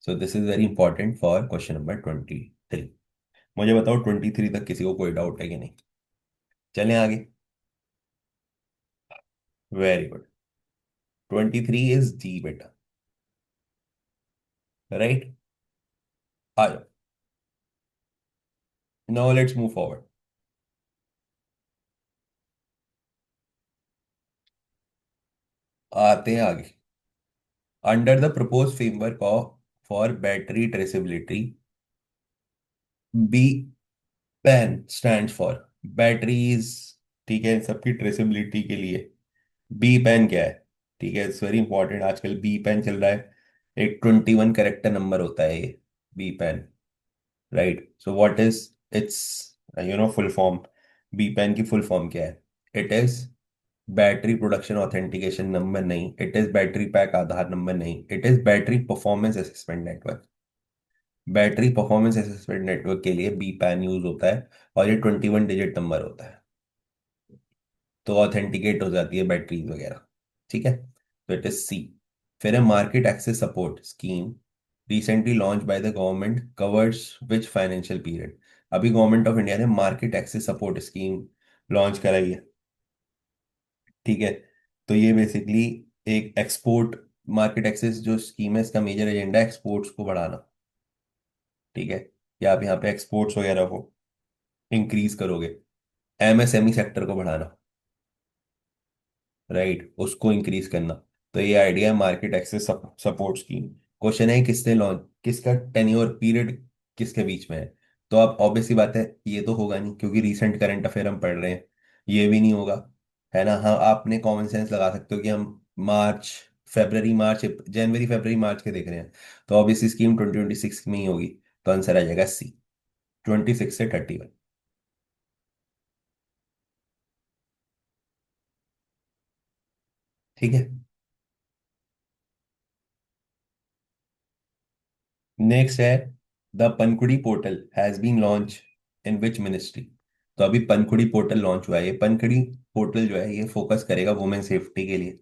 सो this is very important for question number 23। मुझे बताओ 23 तक किसी को कोई डाउट है कि नहीं? चलें आगे। वेरी गुड, 23 इज डी बेटा, राइट। आ जाओ, नाउ लेट्स मूव फॉरवर्ड। आते हैं आगे। Under the propose framework of for battery traceability, B pan stand for batteries. ठीक है, इन सबकी ट्रेसेबिलिटी के लिए बी पैन क्या है? ठीक है, इट्स वेरी इंपॉर्टेंट, आजकल बी पैन चल रहा है, एक 21 करेक्टर नंबर होता है ये B PAN, right. So what is its full form, B PAN की फुल फॉर्म क्या है? It is battery production authentication number नहीं, it is battery pack Aadhaar number नहीं, it is battery performance assessment network. Battery performance assessment network के लिए B pan use होता है, और ये 21 डिजिट नंबर होता है, तो ऑथेंटिकेट हो जाती है बैटरीज वगैरह। ठीक है, तो इट इज सी। फिर है market access support scheme recently launch by the government covers which financial period. अभी गवर्नमेंट ऑफ इंडिया ने market access support scheme launch कराई है। ठीक है। तो ये बेसिकली एक एक्सपोर्ट मार्केट एक्सेस जो स्कीम है, इसका मेजर एजेंडा एक्सपोर्ट्स को बढ़ाना। ठीक है। कि आप यहाँ पे एक्सपोर्ट्स वगैरह को इंक्रीज करोगे, एमएसएमई सेक्टर को बढ़ाना, राइट, उसको इंक्रीज करना। तो ये आइडिया है market access support scheme. Question है किसने लॉन्च, किसका टेन्योर पीरियड किसके बीच में है। तो अब ऑब्वियस सी बात है, ये तो होगा नहीं क्योंकि रीसेंट करंट अफेयर हम पढ़ रहे हैं। ये भी नहीं होगा, है ना। हाँ, आपने कॉमन सेंस लगा सकते हो कि हम मार्च फेब्रवरी मार्च जनवरी फेब्रवरी मार्च के देख रहे हैं, तो ऑब्वियसली स्कीम 2026 में ही होगी। तो आंसर आ जाएगा सी, 26 से 31। ठीक है। नेक्स्ट है, the Pankudi portal has been launch in which ministry. तो अभी पनकुड़ी पोर्टल लॉन्च हुआ है। ये पनकुड़ी पोर्टल जो है ये फोकस करेगा वुमेन सेफ्टी के लिए,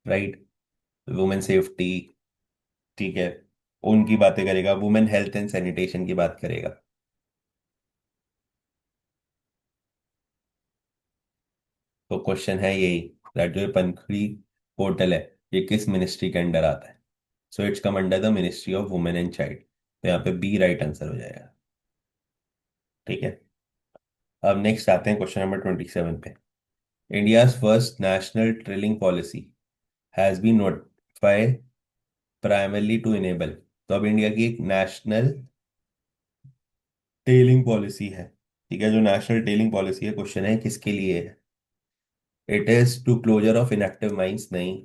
राइट, वुमेन सेफ्टी। ठीक है। उनकी बातें करेगा, वुमेन हेल्थ एंड सैनिटेशन की बात करेगा। तो क्वेश्चन है यही, दैट जो ये पनकुड़ी पोर्टल है ये किस मिनिस्ट्री के अंडर आता है। So it's come under the ministry of women and child. तो यहाँ पे बी राइट आंसर हो जाएगा। ठीक है। अब नेक्स्ट आते हैं क्वेश्चन नंबर 27 पे। India's first national drilling policy has been notified primarily to enable। तो अब इंडिया की एक नेशनल टेलिंग पॉलिसी है। ठीक है। जो नेशनल टेलिंग पॉलिसी है, क्वेश्चन है किसके लिए है। It is to closure of inactive mines नहीं,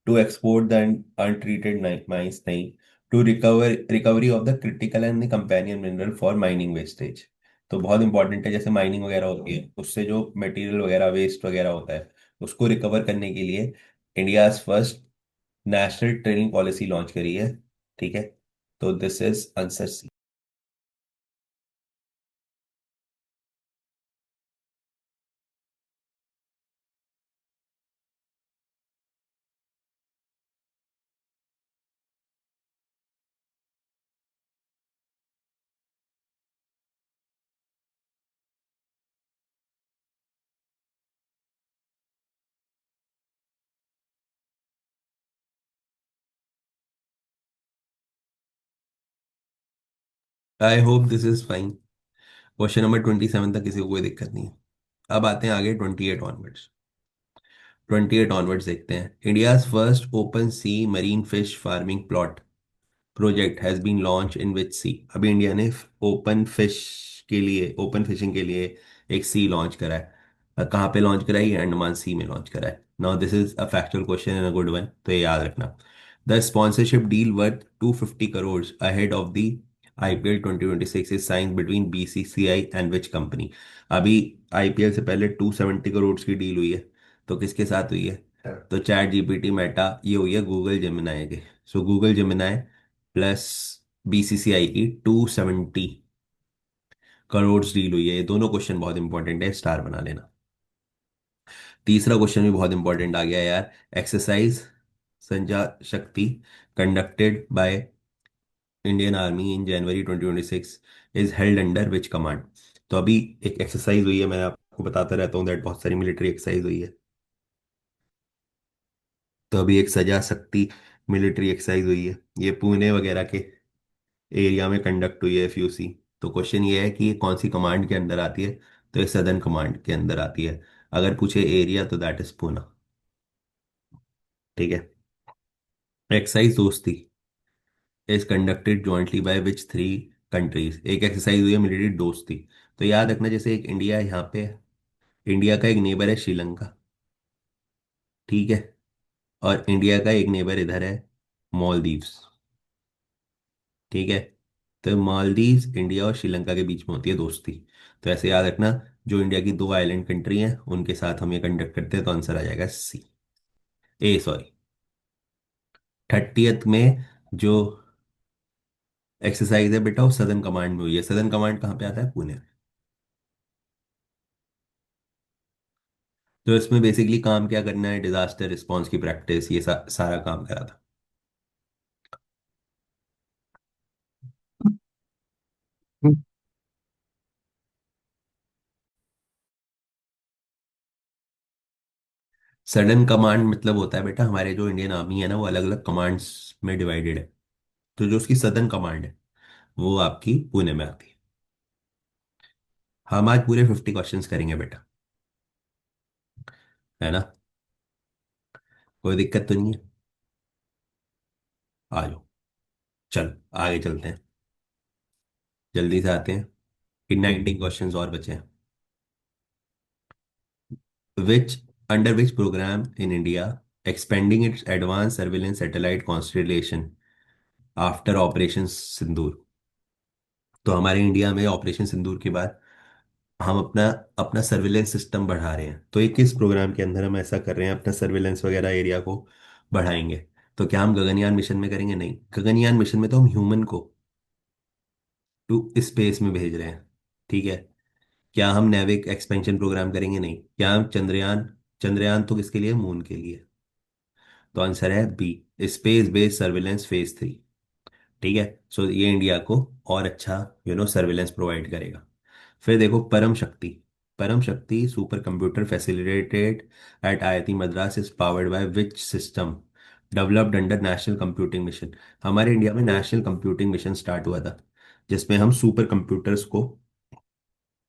to export the untreated mines नहीं, to recovery of the critical and the companion mineral for mining wastage. तो बहुत इंपॉर्टेंट है, जैसे माइनिंग वगैरह होती है उससे जो मटेरियल वगैरह वेस्ट वगैरह होता है उसको रिकवर करने के लिए India first national training policy launch करी है। ठीक है। तो this is answer C. I hope this is fine. Question number 27 तक किसी को कोई दिक्कत नहीं है। अब आते हैं आगे 28 ऑनवर्ड्स। 28 ऑनवर्ड्स देखते हैं। India's first open sea marine fish farming plot project has been launch in which sea. अभी इंडिया ने ओपन फिश के लिए, ओपन फिशिंग के लिए एक सी लॉन्च करा है। कहाँ पे लॉन्च करा है? ये अंडमान सी में लॉन्च करा है। Now this is a factual question and a good one, तो ये याद रखना। The sponsorship deal worth 250 crore ahead of the IPL 2026 is signed between BCCI and which company. अभी आईपीएल से पहले 270 करोड़ की डील हुई है, तो किसके साथ हुई है? तो चैट जीपीटी मेटा ये हुई है गूगल जेमिनाई के। सो गूगल जेमिनाई प्लस बीसीसीआई की 270 करोड़ डील हुई है। ये दोनों क्वेश्चन बहुत इंपॉर्टेंट है, स्टार बना लेना। तीसरा क्वेश्चन भी बहुत इंपॉर्टेंट आ गया यार। एक्सरसाइज संजा शक्ति conducted by Indian army in January 2026 is held under which command. तो अभी एक एक्सरसाइज हुई है, मैं आपको बताता रहता हूँ दैट बहुत सारी मिलिट्री एक्सरसाइज हुई है। तो अभी एक सजा शक्ति मिलिट्री एक्सरसाइज हुई है, ये पुणे वगैरह के एरिया में कंडक्ट हुई है, एफयूसी। तो क्वेश्चन ये है कि ये कौन सी कमांड के अंदर आती है। तो ये सदर्न कमांड के अंदर आती है। अगर पूछे एरिया तो दैट इज पूना। ठीक है। एक्सरसाइज दोस्ती is conducted jointly by which three countries. एक एक्सरसाइज हुई है मिलिट्री दोस्ती। तो याद रखना, जैसे एक इंडिया है यहाँ पे, इंडिया का एक नेबर है श्रीलंका। ठीक है। और इंडिया का एक नेबर इधर है मालदीव्स। ठीक है। तो मालदीव्स इंडिया और श्रीलंका के बीच में होती है दोस्ती। तो ऐसे याद रखना, जो इंडिया की दो आइलैंड कंट्री हैं उनके साथ हम ये कंडक्ट करते हैं, तो आंसर आ जाएगा सी, ए सॉरी। 30th में जो एक्सरसाइज है बेटा वो सदर्न कमांड में हुई है। सदर्न कमांड कहाँ पे आता है? पुणे में। तो इसमें बेसिकली काम क्या करना है? डिजास्टर रिस्पांस की प्रैक्टिस, ये सारा काम करा था। सडन कमांड मतलब होता है बेटा, हमारे जो इंडियन आर्मी है ना वो अलग अलग कमांड्स में डिवाइडेड है। तो जो उसकी सदर्न कमांड है वो आपकी पुणे में आती है। हम आज पूरे 50 क्वेश्चंस करेंगे बेटा, है ना? कोई दिक्कत तो नहीं है? आ जाओ, चलो आगे चलते हैं, जल्दी से आते हैं कि 19 क्वेश्चंस और बचे हैं। Which under which programme in India expanding its advance surveillance satellite constellation after operation Sindoor. तो हमारे इंडिया में ऑपरेशन सिंदूर के बाद हम अपना अपना सर्विलेंस सिस्टम बढ़ा रहे हैं। तो ये किस प्रोग्राम के अंदर हम ऐसा कर रहे हैं, अपना सर्विलेंस वगैरह एरिया को बढ़ाएंगे? तो क्या हम गगनयान मिशन में करेंगे? नहीं, गगनयान मिशन में तो हम ह्यूमन को टू स्पेस में भेज रहे हैं। ठीक है। क्या हम नेविक एक्सपेंशन प्रोग्राम करेंगे? नहीं। क्या हम चंद्रयान, चंद्रयान तो किसके लिए? मून के लिए। तो आंसर है B, space based surveillance phase 3। ठीक है। सो ये इंडिया को और अच्छा सर्विलेंस प्रोवाइड करेगा। फिर देखो परम शक्ति। परम शक्ति super computer facilitated eight IIT Madras is powered by which system developed under national computing mission. हमारे इंडिया में नेशनल कंप्यूटिंग मिशन स्टार्ट हुआ था, जिसमें हम सुपर कंप्यूटर्स को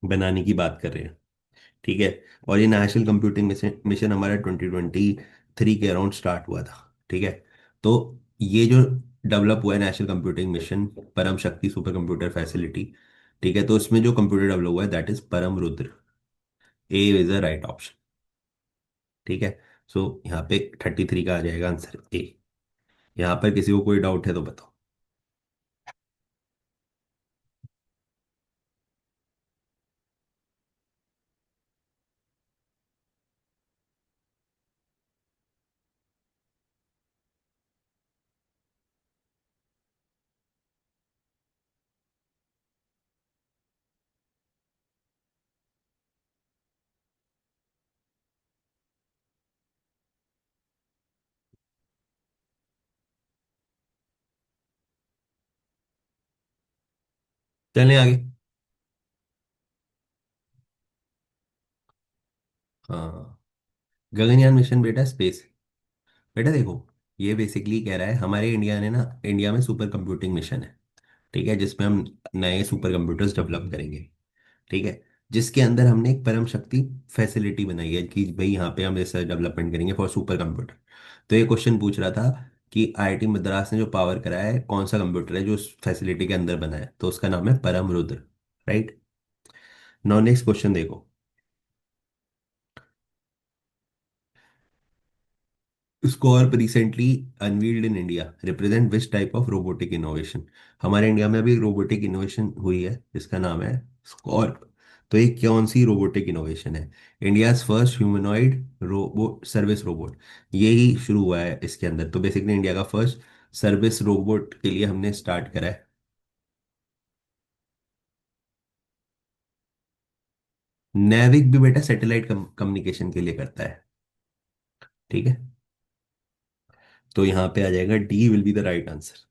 बनाने की बात कर रहे हैं। ठीक है। और ये नेशनल कंप्यूटिंग मिशन मिशन हमारा 2023 के अराउंड स्टार्ट हुआ था। ठीक है। तो ये जो डेवलप हुआ है नेशनल कंप्यूटिंग मिशन, परम शक्ति सुपर कंप्यूटर फैसिलिटी, ठीक है, तो इसमें जो कंप्यूटर डेवलप हुआ है दैट इज परम रुद्र। ए इज द राइट ऑप्शन। ठीक है। सो यहाँ पे 33 का आ जाएगा आंसर ए। यहाँ पर किसी को कोई डाउट है तो बताओ। चलें आगे। हाँ, गगनयान मिशन बेटा स्पेस। बेटा देखो, ये बेसिकली कह रहा है हमारे इंडिया ने ना, इंडिया में सुपर कंप्यूटिंग मिशन है। ठीक है, जिसमें हम नए सुपर कंप्यूटर्स डेवलप करेंगे। ठीक है। जिसके अंदर हमने एक परम शक्ति फैसिलिटी बनाई है कि भाई यहाँ पे हम रिसर्च डेवलपमेंट करेंगे फॉर सुपर कंप्यूटर। तो ये क्वेश्चन पूछ रहा था कि आईआईटी मद्रास ने जो पावर कराया है कौन सा कंप्यूटर है जो उस फैसिलिटी के अंदर बना है, तो उसका नाम है Param Rudra. Right. Now next question देखो। Scorp recently unveiled in India represent which type of robotic innovation. हमारे इंडिया में अभी रोबोटिक इनोवेशन हुई है जिसका नाम है स्कॉर्प। तो ये कौन सी रोबोटिक इनोवेशन है? India first humanoid robot service robot, ये ही शुरू हुआ है इसके अंदर। तो बेसिकली इंडिया का फर्स्ट सर्विस रोबोट के लिए हमने स्टार्ट करा है। नेविक भी बेटा सैटेलाइट कम्युनिकेशन के लिए करता है। ठीक है। तो यहाँ पे आ जाएगा D will be the right answer.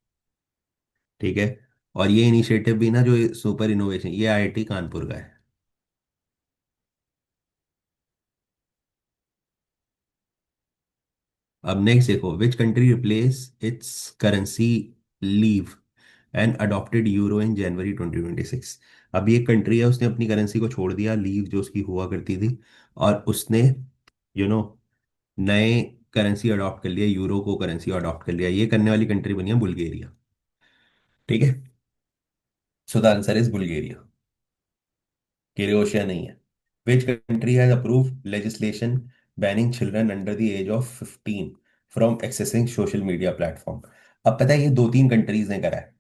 ठीक है। और ये इनिशिएटिव भी ना, जो सुपर इनोवेशन, ये आईआईटी कानपुर का है। अब नेक्स्ट देखो, which country replace its currency lev and adopted euro in January 2026। अब ये कंट्री है, उसने अपनी करेंसी को छोड़ दिया, लीव जो उसकी हुआ करती थी, और उसने यू नो नए करेंसी अडॉप्ट कर लिया, यूरो को करेंसी अडॉप्ट कर लिया। ये करने वाली कंट्री बनी है बुल्गारिया। ठीक है। So the answer is Bulgaria, Croatia नहीं है। Which country has approve legislation banning children under the age of 15 from accessing social media platform. अब पता है ये दो तीन कंट्रीज ने करा है।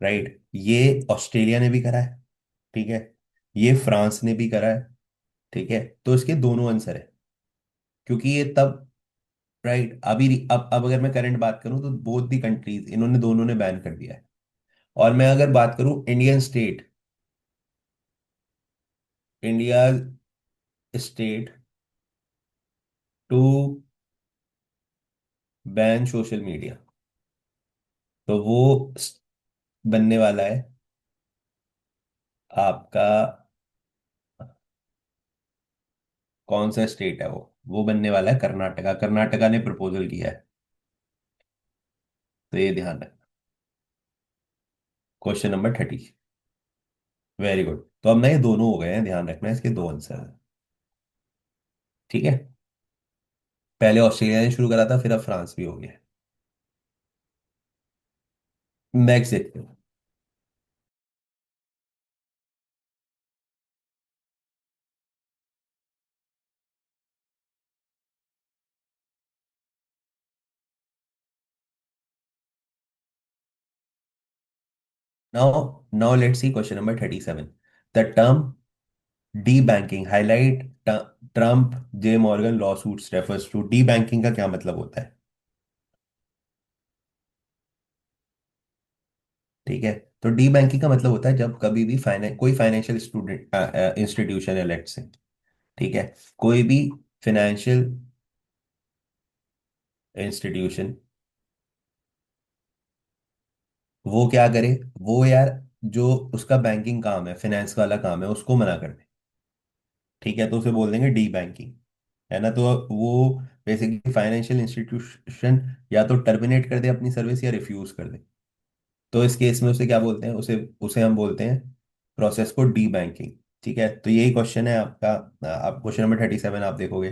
राइट। ये ऑस्ट्रेलिया ने भी करा है। ठीक है। ये फ्रांस ने भी करा है। ठीक है। तो इसके दोनों आंसर है, क्योंकि ये तब, राइट, अभी अब अगर मैं करंट बात करूं तो बोथ दी कंट्रीज, इन्होंने दोनों ने बैन कर दिया है। और मैं अगर बात करूं Indian state, India state to ban social media, तो वो बनने वाला है आपका, कौन सा स्टेट है वो? वो बनने वाला है कर्नाटका। कर्नाटका ने प्रपोजल किया है। तो ये ध्यान रखना। Question number 30। Very good. तो अब ना ये दोनों हो गए हैं, ध्यान रखना इसके दो आंसर हैं। ठीक है। पहले ऑस्ट्रेलिया ने शुरू करा था, फिर अब फ्रांस भी हो गया। नेक्स्ट देखते हैं। Now now let's see question number 37। The term debanking highlight Trump J Morgan lawsuits refers to. Debanking का क्या मतलब होता है? ठीक है। तो डी बैंकिंग का मतलब होता है जब कभी भी कोई फाइनेंशियल स्टूडेंट इंस्टीट्यूशन है, लेट्स से, ठीक है, कोई भी फाइनेंशियल इंस्टीट्यूशन, वो क्या करे, वो यार जो उसका बैंकिंग काम है, फाइनेंस वाला काम है, उसको मना कर दे, ठीक है, तो उसे बोल देंगे डी बैंकिंग। है ना? तो वो बेसिकली फाइनेंशियल इंस्टीट्यूशन या तो टर्मिनेट कर दे अपनी सर्विस या रिफ्यूज कर दे। तो इस केस में उसे क्या बोलते हैं, उसे उसे हम बोलते हैं प्रोसेस को डी बैंकिंग। ठीक है। तो यही क्वेश्चन है आपका। आप क्वेश्चन नंबर 37 आप देखोगे,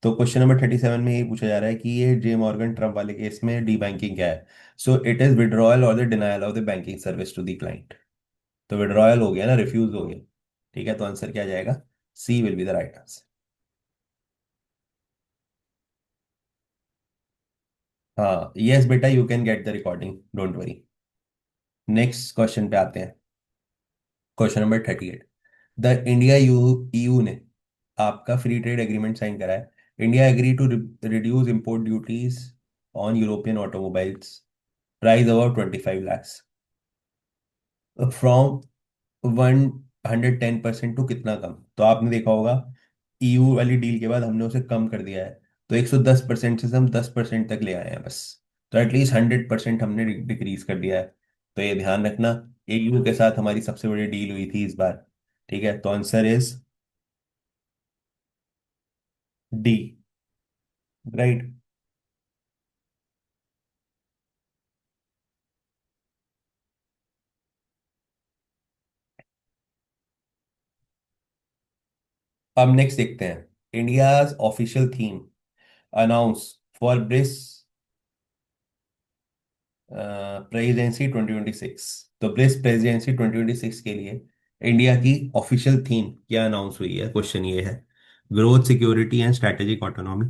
तो क्वेश्चन नंबर 37 में यही पूछा जा रहा है कि ये जे मॉर्गन ट्रम्प वाले केस में डी बैंकिंग क्या है। So it is withdrawal or the denial of the banking service to the client. तो विड्रॉयल हो गया ना, रिफ्यूज हो गया। ठीक है। तो आंसर क्या जाएगा? C will be the right answer. हाँ यस बेटा, you can get the recording, don't worry. Next question पे आते हैं। Question number 38। The India U EU ने आपका फ्री ट्रेड एग्रीमेंट साइन करा है। India agree to reduce import duties on European automobiles price about 25 lakhs from 110% to कितना कम? तो आपने देखा होगा ईयू वाली डील के बाद हमने उसे कम कर दिया है। तो 110% से हम 10% तक ले आए हैं बस। तो एटलीस्ट 100% हमने डिक्रीज कर दिया है। तो ये ध्यान रखना। ईयू के साथ हमारी सबसे बड़ी डील हुई थी इस बार। ठीक है। तो आंसर इज डी। राइट। अब नेक्स्ट देखते हैं। India's official theme announce for brisk presidency 2026। तो ब्रिस प्रेसिडेंसी 2026 के लिए इंडिया की ऑफिशियल थीम क्या अनाउंस हुई है? क्वेश्चन ये है। Growth, security and strategic autonomy.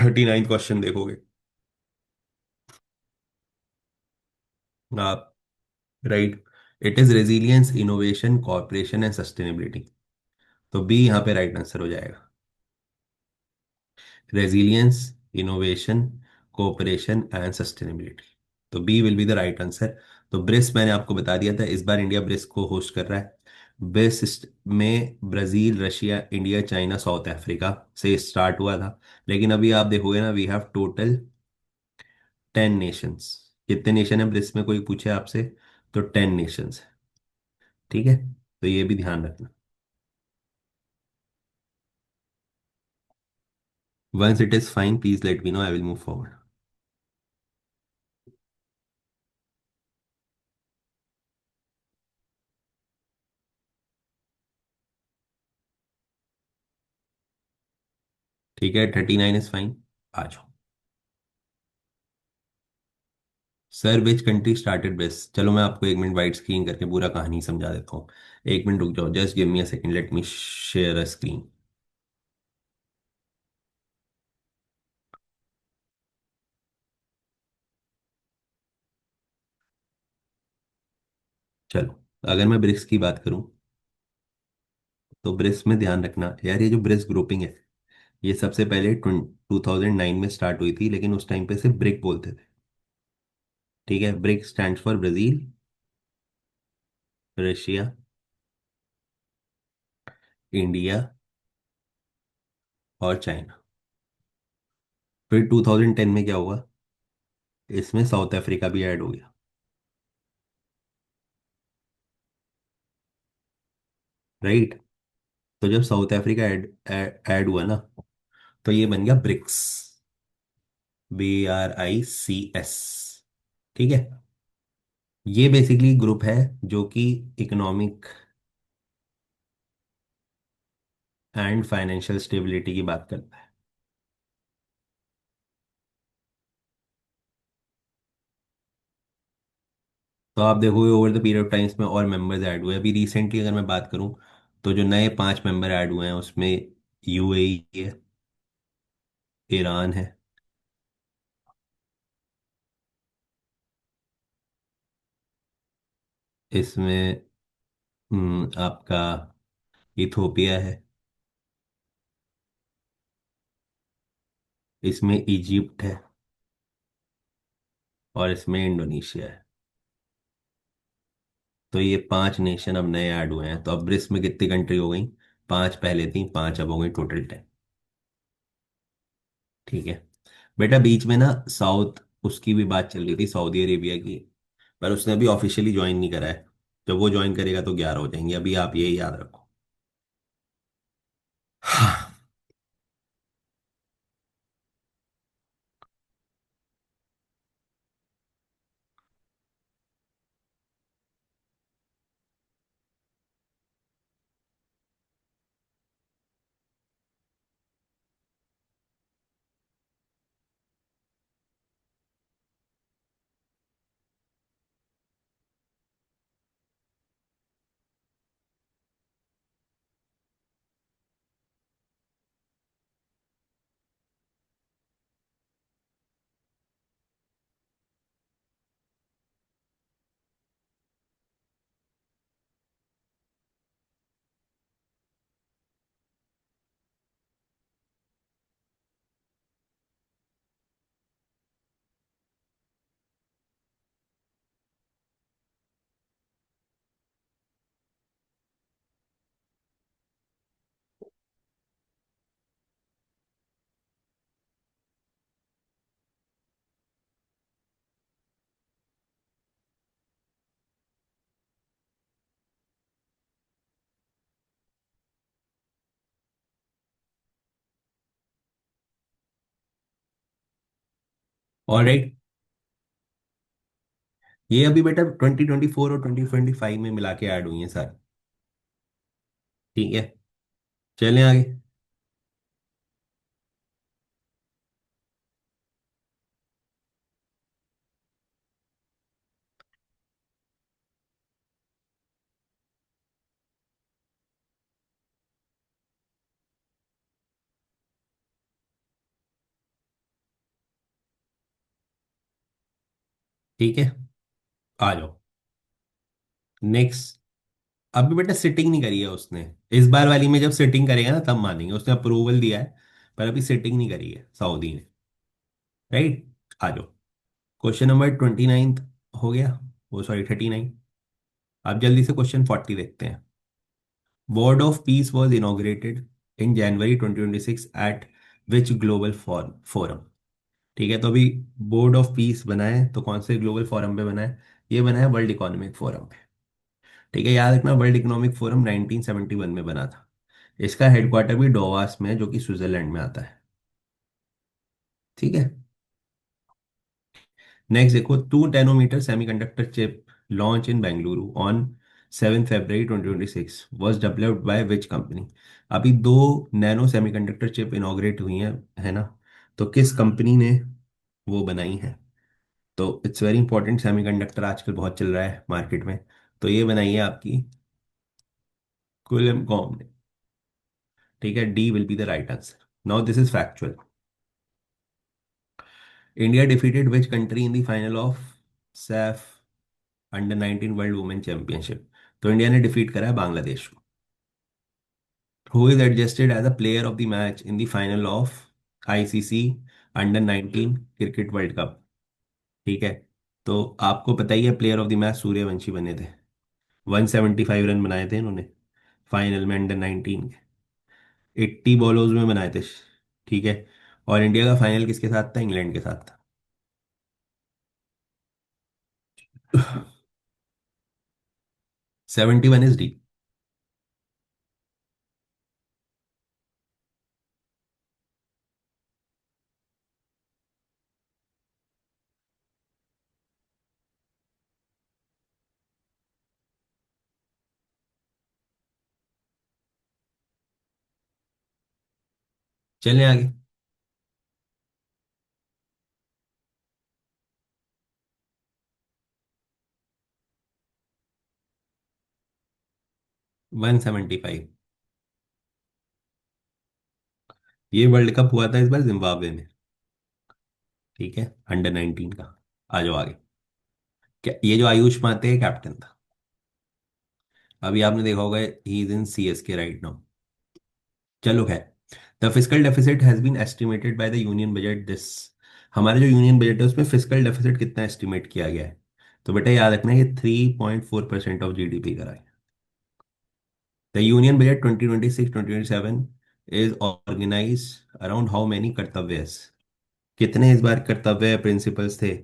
39 question देखोगे आप। Right. It is resilience, innovation, corporation and sustainability. तो बी यहाँ पे राइट आंसर हो जाएगा। Resilience, innovation, cooperation and sustainability. तो B will be the right answer. तो ब्रिक्स मैंने आपको बता दिया था, इस बार इंडिया ब्रिक्स को होस्ट कर रहा है। ब्रिक्स में Brazil, Russia, India, China, South Africa से स्टार्ट हुआ था। लेकिन अभी आप देखोगे ना, वी हैव टोटल 10 नेशंस। कितने नेशन है ब्रिक्स में, कोई पूछे आपसे? तो 10 नेशंस है। ठीक है। तो ये भी ध्यान रखना। Once it is fine please let me know, I will move forward. ठीक है। 39 इज फाइन। आ जाओ। Sir which country started best? चलो मैं आपको 1 मिनट वाइट स्क्रीन करके पूरा कहानी समझा देता हूँ। 1 मिनट रुक जाओ, just give me a second, let me share a screen. चलो, अगर मैं ब्रिक्स की बात करूं, तो ब्रिक्स में ध्यान रखना यार, ये जो ब्रिक्स ग्रुपिंग है, ये सबसे पहले 2009 में स्टार्ट हुई थी, लेकिन उस टाइम पे सिर्फ ब्रिक बोलते थे। ठीक है। Brick stand for Brazil, Russia, India और चाइना। फिर 2010 में क्या हुआ, इसमें साउथ अफ्रीका भी ऐड हो गया। राइट। तो जब साउथ अफ्रीका ऐड ऐड हुआ ना, तो ये बन गया ब्रिक्स। BRICS। ठीक है। ये बेसिकली ग्रुप है जो कि इकोनॉमिक एंड फाइनेंशियल स्टेबिलिटी की बात करता है। तो आप देखोगे over the period of times में और मेंबर्स ऐड हुए। अभी रिसेंटली अगर मैं बात करूं, तो जो नए 5 मेंबर ऐड हुए हैं उसमें UAE है, ईरान है, इसमें आपका इथोपिया है, इसमें इजिप्ट है, और इसमें इंडोनेशिया है। तो ये 5 नेशन अब नए ऐड हुए हैं। तो अब ब्रिक्स में कितनी कंट्री हो गई? 5 पहले थी, 5 अब हो गई, टोटल 10। ठीक है। बेटा बीच में ना साउथ, उसकी भी बात चल रही थी, सऊदी अरेबिया की। पर उसने अभी ऑफिशियली ज्वाइन नहीं करा है। जब वो ज्वाइन करेगा तो 11 हो जाएंगे, अभी आप यही याद रखो। हाँ। और एक, ये अभी बेटा 2024 और 2025 में मिला के ऐड हुई है सर। ठीक है। चलें आगे। ठीक है, आ जाओ नेक्स्ट। अभी बेटा सिटिंग नहीं करी है उसने। इस बार वाली में जब सिटिंग करेगा ना तब मानेंगे, उसने अप्रूवल दिया है, पर अभी सिटिंग नहीं करी है सऊदी ने। राइट। आ जाओ। क्वेश्चन नंबर 29 हो गया, वो सॉरी 39। अब जल्दी से क्वेश्चन 40 देखते हैं। Board of peace was inaugurated in January 2026 eight which global forum. ठीक है, तो अभी बोर्ड ऑफ पीस बना है तो कौन से ग्लोबल फोरम पे बना है? ये बना है वर्ल्ड इकोनॉमिक फोरम पे। ठीक है, याद रखना वर्ल्ड इकोनॉमिक फोरम 1971 में बना था। इसका हेडक्वार्टर भी डोवास में है, जो कि स्विट्जरलैंड में आता है। ठीक है। नेक्स्ट देखो, 2 nanometre semiconductor chip launch in Bengaluru on 7 February 2026 was developed by which company. अभी 2 नैनो सेमीकंडक्टर चिप इनॉग्रेट हुई हैं, है ना? तो किस कंपनी ने वो बनाई है? तो इट्स वेरी इंपॉर्टेंट, सेमीकंडक्टर आजकल बहुत चल रहा है मार्केट में। तो ये बनाई है आपकी क्विलिम कॉम ने। ठीक है, D will be the right answer. Now this is factual. India defeated which country in the final of SAFF under 19 world women championship. तो इंडिया ने डिफीट करा है बांग्लादेश को। Who is adjusted as a player of the match in the final of ICC under 19 cricket world cup. ठीक है। तो आपको पता ही है, player of the match Suryavanshi बने थे। 175 रन बनाए थे इन्होंने फाइनल में अंडर 19 के। 80 बॉलों में बनाए थे। ठीक है। और इंडिया का फाइनल किसके साथ था? इंग्लैंड के साथ था। 71 इज डी। चलें आगे। 175। ये वर्ल्ड कप हुआ था इस बार जिम्बाब्वे में। ठीक है, अंडर 19 का। आ जाओ आगे। क्या ये जो आयुष माते है कैप्टन था, अभी आपने देखा होगा he is in CSK right now. चलो खैर। The physical deficit has been estimated by the union budget this. हमारा जो यूनियन बजट है उसमें फिजिकल डेफिसिट कितना एस्टिमेट किया गया है? तो बेटा याद रखना, ये 3.4% ऑफ GDP का है। The union budget 2026-2027 is organise around how many kartavyas. कितने इस बार कर्तव्य प्रिंसिपल्स थे?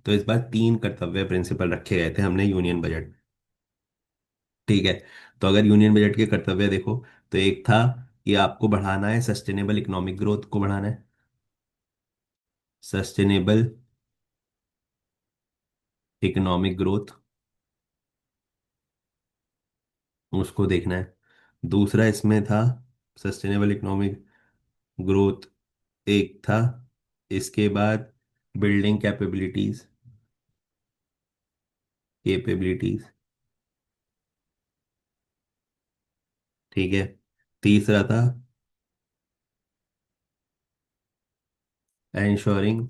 तो इस बार 3 कर्तव्य प्रिंसिपल रखे गए थे हमने यूनियन बजट। ठीक है। तो अगर यूनियन बजट के कर्तव्य देखो, तो एक था कि आपको बढ़ाना है, सस्टेनेबल इकोनॉमिक ग्रोथ को बढ़ाना है। सस्टेनेबल इकोनॉमिक ग्रोथ, उसको देखना है। दूसरा इसमें था सस्टेनेबल इकोनॉमिक ग्रोथ, एक था। इसके बाद बिल्डिंग कैपेबिलिटीज, कैपेबिलिटीज। ठीक है। तीसरा था एंश्योरिंग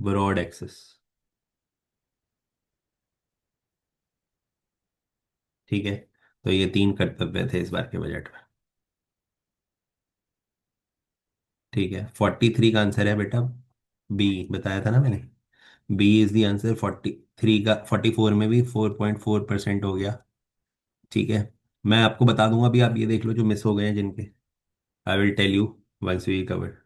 ब्रॉड एक्सेस। ठीक है। तो ये 3 कर्तव्य थे इस बार के बजट में। ठीक है, 43 का आंसर है बेटा। बी बताया था ना मैंने। B is the answer. 43 का 44 में भी 4.4% हो गया। ठीक है। मैं आपको बता दूंगा अभी, आप ये देख लो जो मिस हो गए हैं जिनके। I will tell you once we cover.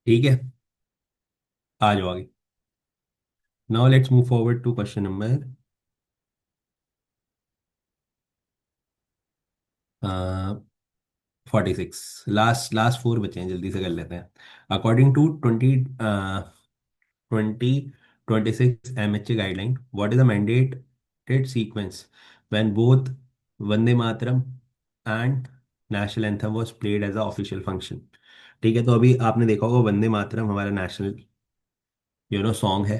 ठीक है, आ जाओ आगे। Now let's move forward to question number 46। Last last 4 बचे हैं, जल्दी से कर लेते हैं। According to 2026 guideline, what is the mandated sequence when both Vande Mataram and national anthem was played as a official function? ठीक है, तो अभी आपने देखा होगा वंदे मातरम हमारा नेशनल सॉन्ग है।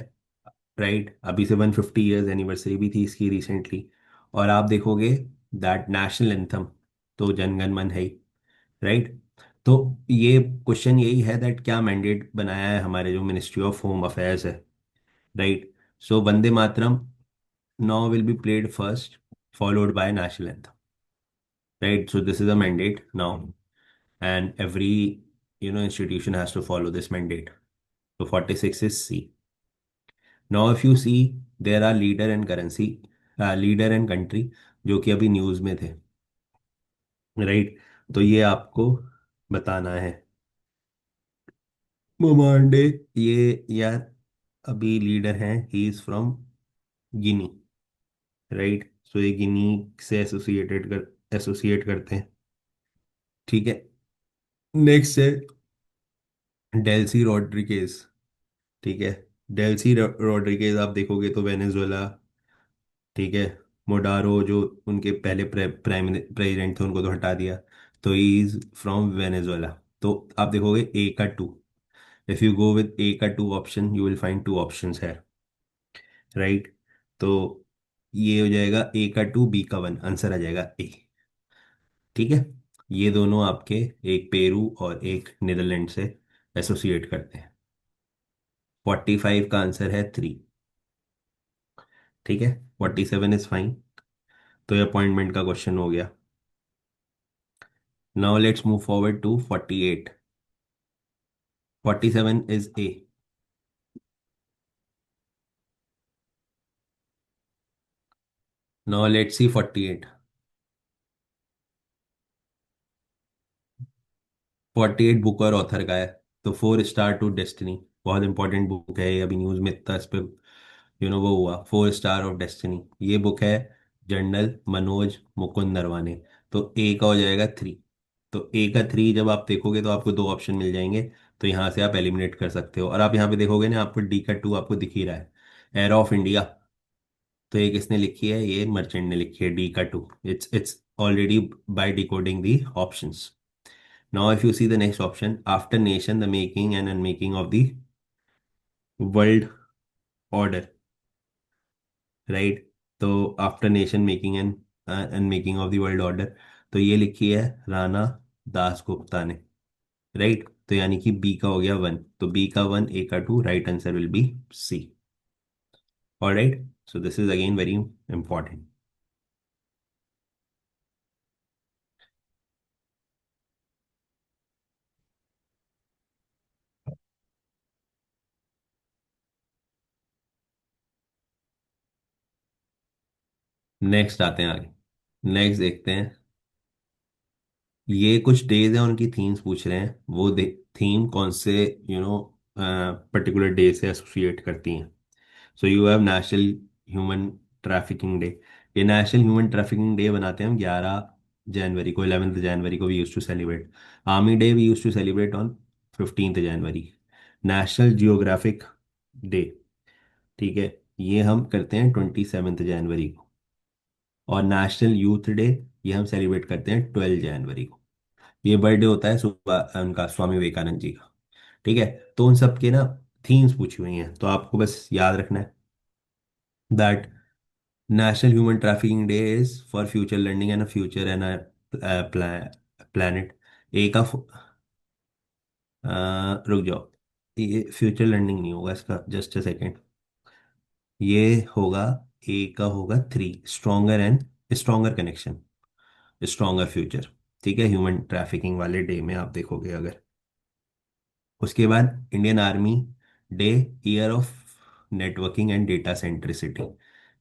राइट, अभी से 150 ईयर्स एनिवर्सरी भी थी इसकी रिसेंटली। और आप देखोगे दैट नेशनल एंथम तो जन गण मन है ही। राइट। तो ये क्वेश्चन यही है दैट क्या मैंडेट बनाया है हमारे जो मिनिस्ट्री ऑफ होम अफेयर्स है। Right. So Vande Mataram now will be played first, followed by national anthem. Right, so this is a mandate now, and every institution has to follow this mandate. So 46 is C. Now if you see, there are leader and currency, leader and country, जो कि अभी news में थे। Right. तो ये आपको बताना है। मोमांडे, ये यार अभी लीडर हैं, he is from Guinea. Right, so ये गिनी से एसोसिएट करते हैं। ठीक है। नेक्स्ट है डेल्सी रॉड्रिगेज। ठीक है। डेल्सी रॉड्रिगेज आप देखोगे तो वेनेजुएला। ठीक है। मोडारो जो उनके पहले प्राइम प्रेसिडेंट थे उनको तो हटा दिया। तो इज फ्रॉम वेनेजुएला। तो आप देखोगे ए का two. If you go with A का two option you will find two options है। राइट। तो ये हो जाएगा ए का टू बी का वन, आंसर आ जाएगा ए। ठीक है। ये दोनों आपके एक पेरू और एक नीदरलैंड से एसोसिएट करते हैं। 45 का आंसर है थ्री। ठीक है। 47 इज फाइन। तो ये अपॉइंटमेंट का क्वेश्चन हो गया। Now let's move forward to 48। 47 is A. Now let's see 48। 48 book और ऑथर का है। तो फोर स्टार टू डेस्टिनी, बहुत इंपॉर्टेंट बुक है ये, अभी न्यूज में इतना इस पे वो हुआ। फोर स्टार ऑफ डेस्टिनी ये बुक है। जनरल मनोज मुकुंद नरवाने। तो ए का हो जाएगा थ्री। तो ए का थ्री जब आप देखोगे तो आपको दो ऑप्शन मिल जाएंगे। तो यहाँ से आप एलिमिनेट कर सकते हो। और आप यहाँ पे देखोगे ना, आपको डी का टू आपको दिख ही रहा है, एयर ऑफ इंडिया। तो ये किसने लिखी है? ये मर्चेंट ने लिखी है, डी का two. It's already by decoding the options. Now if you see the next option, after nation the making and unmaking of the world order. Right. तो after nation making and unmaking of the world order, तो ये लिखी है राणा दासगुप्ता ने। Right. तो यानी कि B का हो गया वन, तो बी का वन, ए का two, right answer will be C. Alright, so this is again very important. Next आते हैं आगे। नेक्स्ट देखते हैं। ये कुछ डेज हैं, उनकी थीम्स पूछ रहे हैं। वो थीम कौन से पर्टिकुलर डे से एसोसिएट करती हैं। So you have national human trafficking day. ये नेशनल ह्यूमन ट्रैफिकिंग डे बनाते हैं हम 11 जनवरी को, 11 जनवरी को we use to celebrate. Army day we use to celebrate on 15 January. National geographic day, ठीक है, ये हम करते हैं 27 जनवरी को। और नेशनल यूथ डे ये हम सेलिब्रेट करते हैं 12 जनवरी को। ये बर्थडे होता है सुबह उनका, स्वामी विवेकानंद जी का। ठीक है। तो उन सब के ना थीम्स पूछी हुई हैं, तो आपको बस याद रखना है that national human trafficking day is for future learning and future and planet. A का रुक जाओ, ये फ्यूचर लर्निंग नहीं होगा इसका, जस्ट अ सेकेंड। ये होगा, ए का होगा three, stronger and stronger connection, stronger future. ठीक है, ह्यूमन ट्रैफिकिंग वाले डे में आप देखोगे अगर। उसके बाद Indian army day, year of networking and data centricity,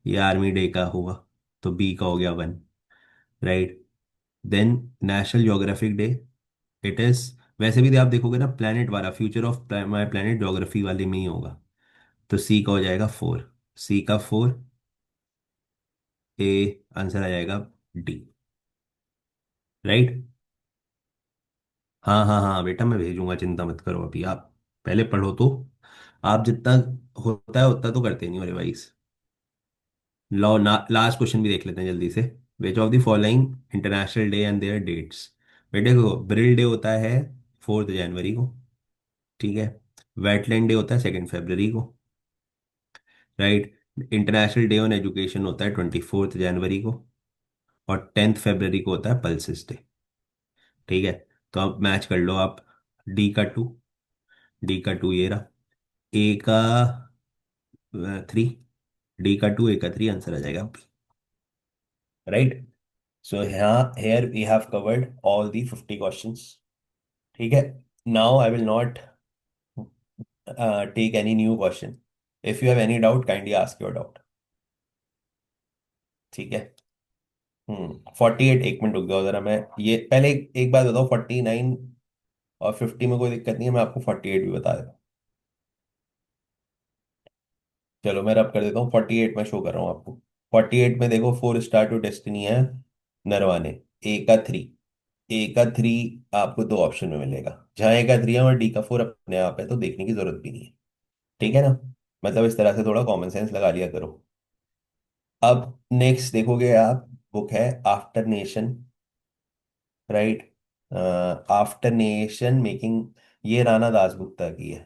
ये आर्मी डे का हुआ। तो बी का हो गया one. Right. Then national geographic day, it is, वैसे भी आप देखोगे ना प्लेनेट वाला, future of my planet geography वाले में ही होगा। तो सी का हो जाएगा फोर। सी का फोर, ए आंसर आ जाएगा डी। राइट। हाँ हाँ हाँ बेटा, मैं भेजूंगा, चिंता मत करो, अभी आप पहले पढ़ो तो। आप जितना होता है उतना तो करते नहीं हो रिवाइज। लो ना, लास्ट क्वेश्चन भी देख लेते हैं जल्दी से। Which of the following international day and their dates. बेटे को ब्रिल डे होता है 4 जनवरी को। ठीक है। वेटलैंड डे होता है 2 फरवरी को। Right. International day on education होता है 24 जनवरी को। और 10 फरवरी को होता है पल्सिस डे। ठीक है। तो अब मैच कर लो आप। डी का टू, डी का टू ये रहा, ए का थ्री, डी का टू, ए का थ्री, आंसर आ जाएगा। राइट। सो यहाँ here we have covered all the 50 questions. ठीक है। Now I will not take any new question. If you have any doubt kindly ask your doubt. ठीक है। 48, एक मिनट रुक जाओ जरा, मैं ये पहले एक बात बताओ, 49 और 50 में कोई दिक्कत नहीं है, मैं आपको 48 भी बता देता हूँ। चलो मैं रब कर देता हूँ, 48 में शो कर रहा हूँ आपको। 48 में देखो, 4 स्टार टू डेस्टिनी है नरवाने। ए का 3। ए का 3 आपको दो ऑप्शन में मिलेगा, जहाँ ए का 3 है और डी का 4 अपने आप है, तो देखने की जरूरत भी नहीं है। ठीक है ना? मतलब इस तरह से थोड़ा कॉमन सेंस लगा लिया करो। अब नेक्स्ट देखोगे आप, बुक है after nation, right? After nation making, ये राणा दासगुप्ता की है।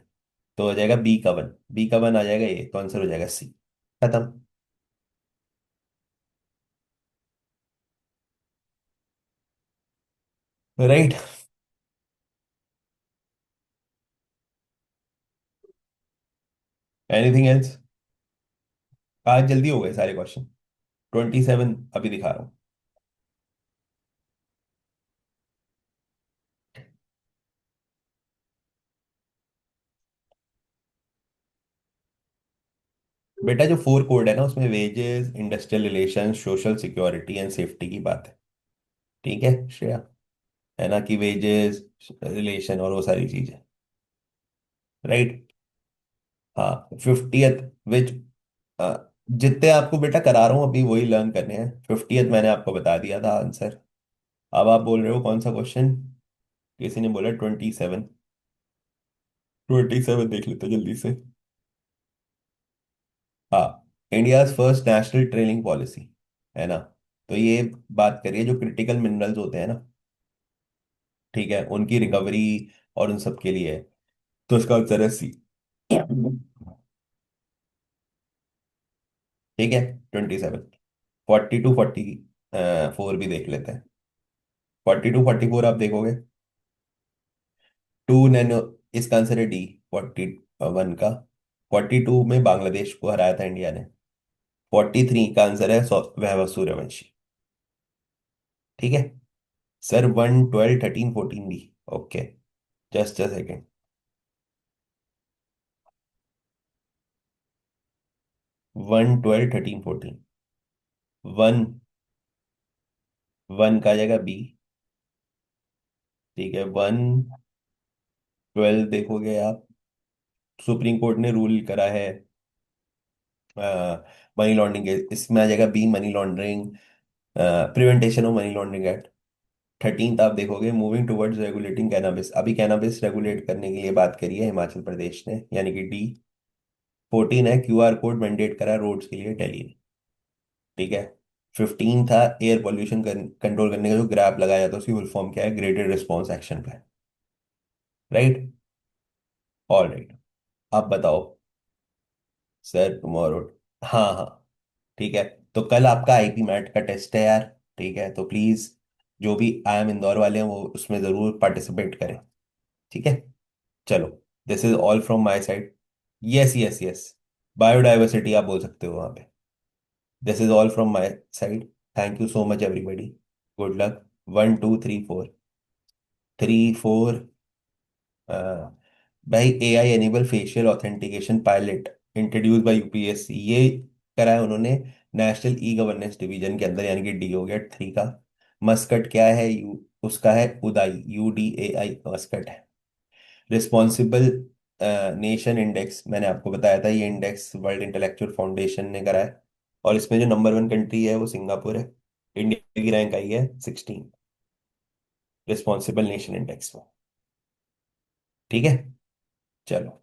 तो हो जाएगा बी का 1, बी का 1 आ जाएगा, ये तो आंसर हो जाएगा सी। खत्म। राइट। Anything else? आज जल्दी हो गए सारे क्वेश्चन। 27 अभी दिखा रहा हूँ। बेटा जो 4 कोड है ना, उसमें wages, industrial relation, social security and safety की बात है। ठीक है श्रेया? है ना कि वेजेस, रिलेशन और वो सारी चीजें। राइट। हाँ, 50th विच, जितने आपको बेटा करा रहा हूँ अभी वही लर्न करने हैं। 50th मैंने आपको बता दिया था आंसर। अब आप बोल रहे हो कौन सा क्वेश्चन? किसी ने बोला 27। 27 देख लेते हैं जल्दी से। हाँ, India first national training policy, है ना? तो ये बात करिए जो क्रिटिकल मिनरल्स होते हैं ना, ठीक है, उनकी रिकवरी और उन सब के लिए है। तो इसका आंसर है सी। ठीक है। 27। 42 44 भी देख लेते हैं। 42 44 आप देखोगे, 2 नैनो, इसका आंसर है डी। 41 का, 42 में बांग्लादेश को हराया था इंडिया ने। 43 का आंसर है वैभव सूर्यवंशी। ठीक है सर। 1 12 13 14 भी। Okay, just a second. 1 12 13 14। 1 1 का आ जाएगा बी। ठीक है। 1 12 देखोगे आप, सुप्रीम कोर्ट ने रूल करा है मनी लॉन्ड्रिंग के, इसमें आ जाएगा B, money laundering, preventation of money laundering act. 13th आप देखोगे, मूविंग टुवर्ड्स रेगुलेटिंग कैनाबिस, अभी कैनाबिस रेगुलेट करने के लिए बात करी है हिमाचल प्रदेश ने, यानी कि डी। 14 है, क्यूआर कोड मैंडेट करा रोड्स के लिए दिल्ली ने। ठीक है। 15 था, एयर पोल्यूशन कंट्रोल करने का जो ग्रैप लगाया जाता है उसकी फुल फॉर्म क्या है? Graded response action plan. Right. All right. आप बताओ सर, टुमारो। हाँ हाँ। ठीक है। तो कल आपका आईपी मैट का टेस्ट है यार। ठीक है, तो प्लीज जो भी आई एम इंदौर वाले हैं वो उसमें जरूर पार्टिसिपेट करें। ठीक है। चलो, this is all from my side. Yes yes yes, biodiversity आप बोल सकते हो वहां पे। This is all from my side. Thank you so much everybody. Good luck. 1 2 3 4। 3 4। भाई AI enable facial authentication pilot introduce by UPSC, ये करा है उन्होंने नेशनल ई गवर्नेंस डिवीजन के अंदर, यानी कि डी हो गया 3 का। मस्कट क्या है? उसका है उदाई, UDAI मस्कट है। रिस्पॉन्सिबल नेशन इंडेक्स मैंने आपको बताया था, ये इंडेक्स वर्ल्ड इंटेलेक्चुअल फाउंडेशन ने करा है। और इसमें जो नंबर 1 कंट्री है वो सिंगापुर है। इंडिया की रैंक आई है 16 रिस्पॉन्सिबल नेशन इंडेक्स में। ठीक है। चलो।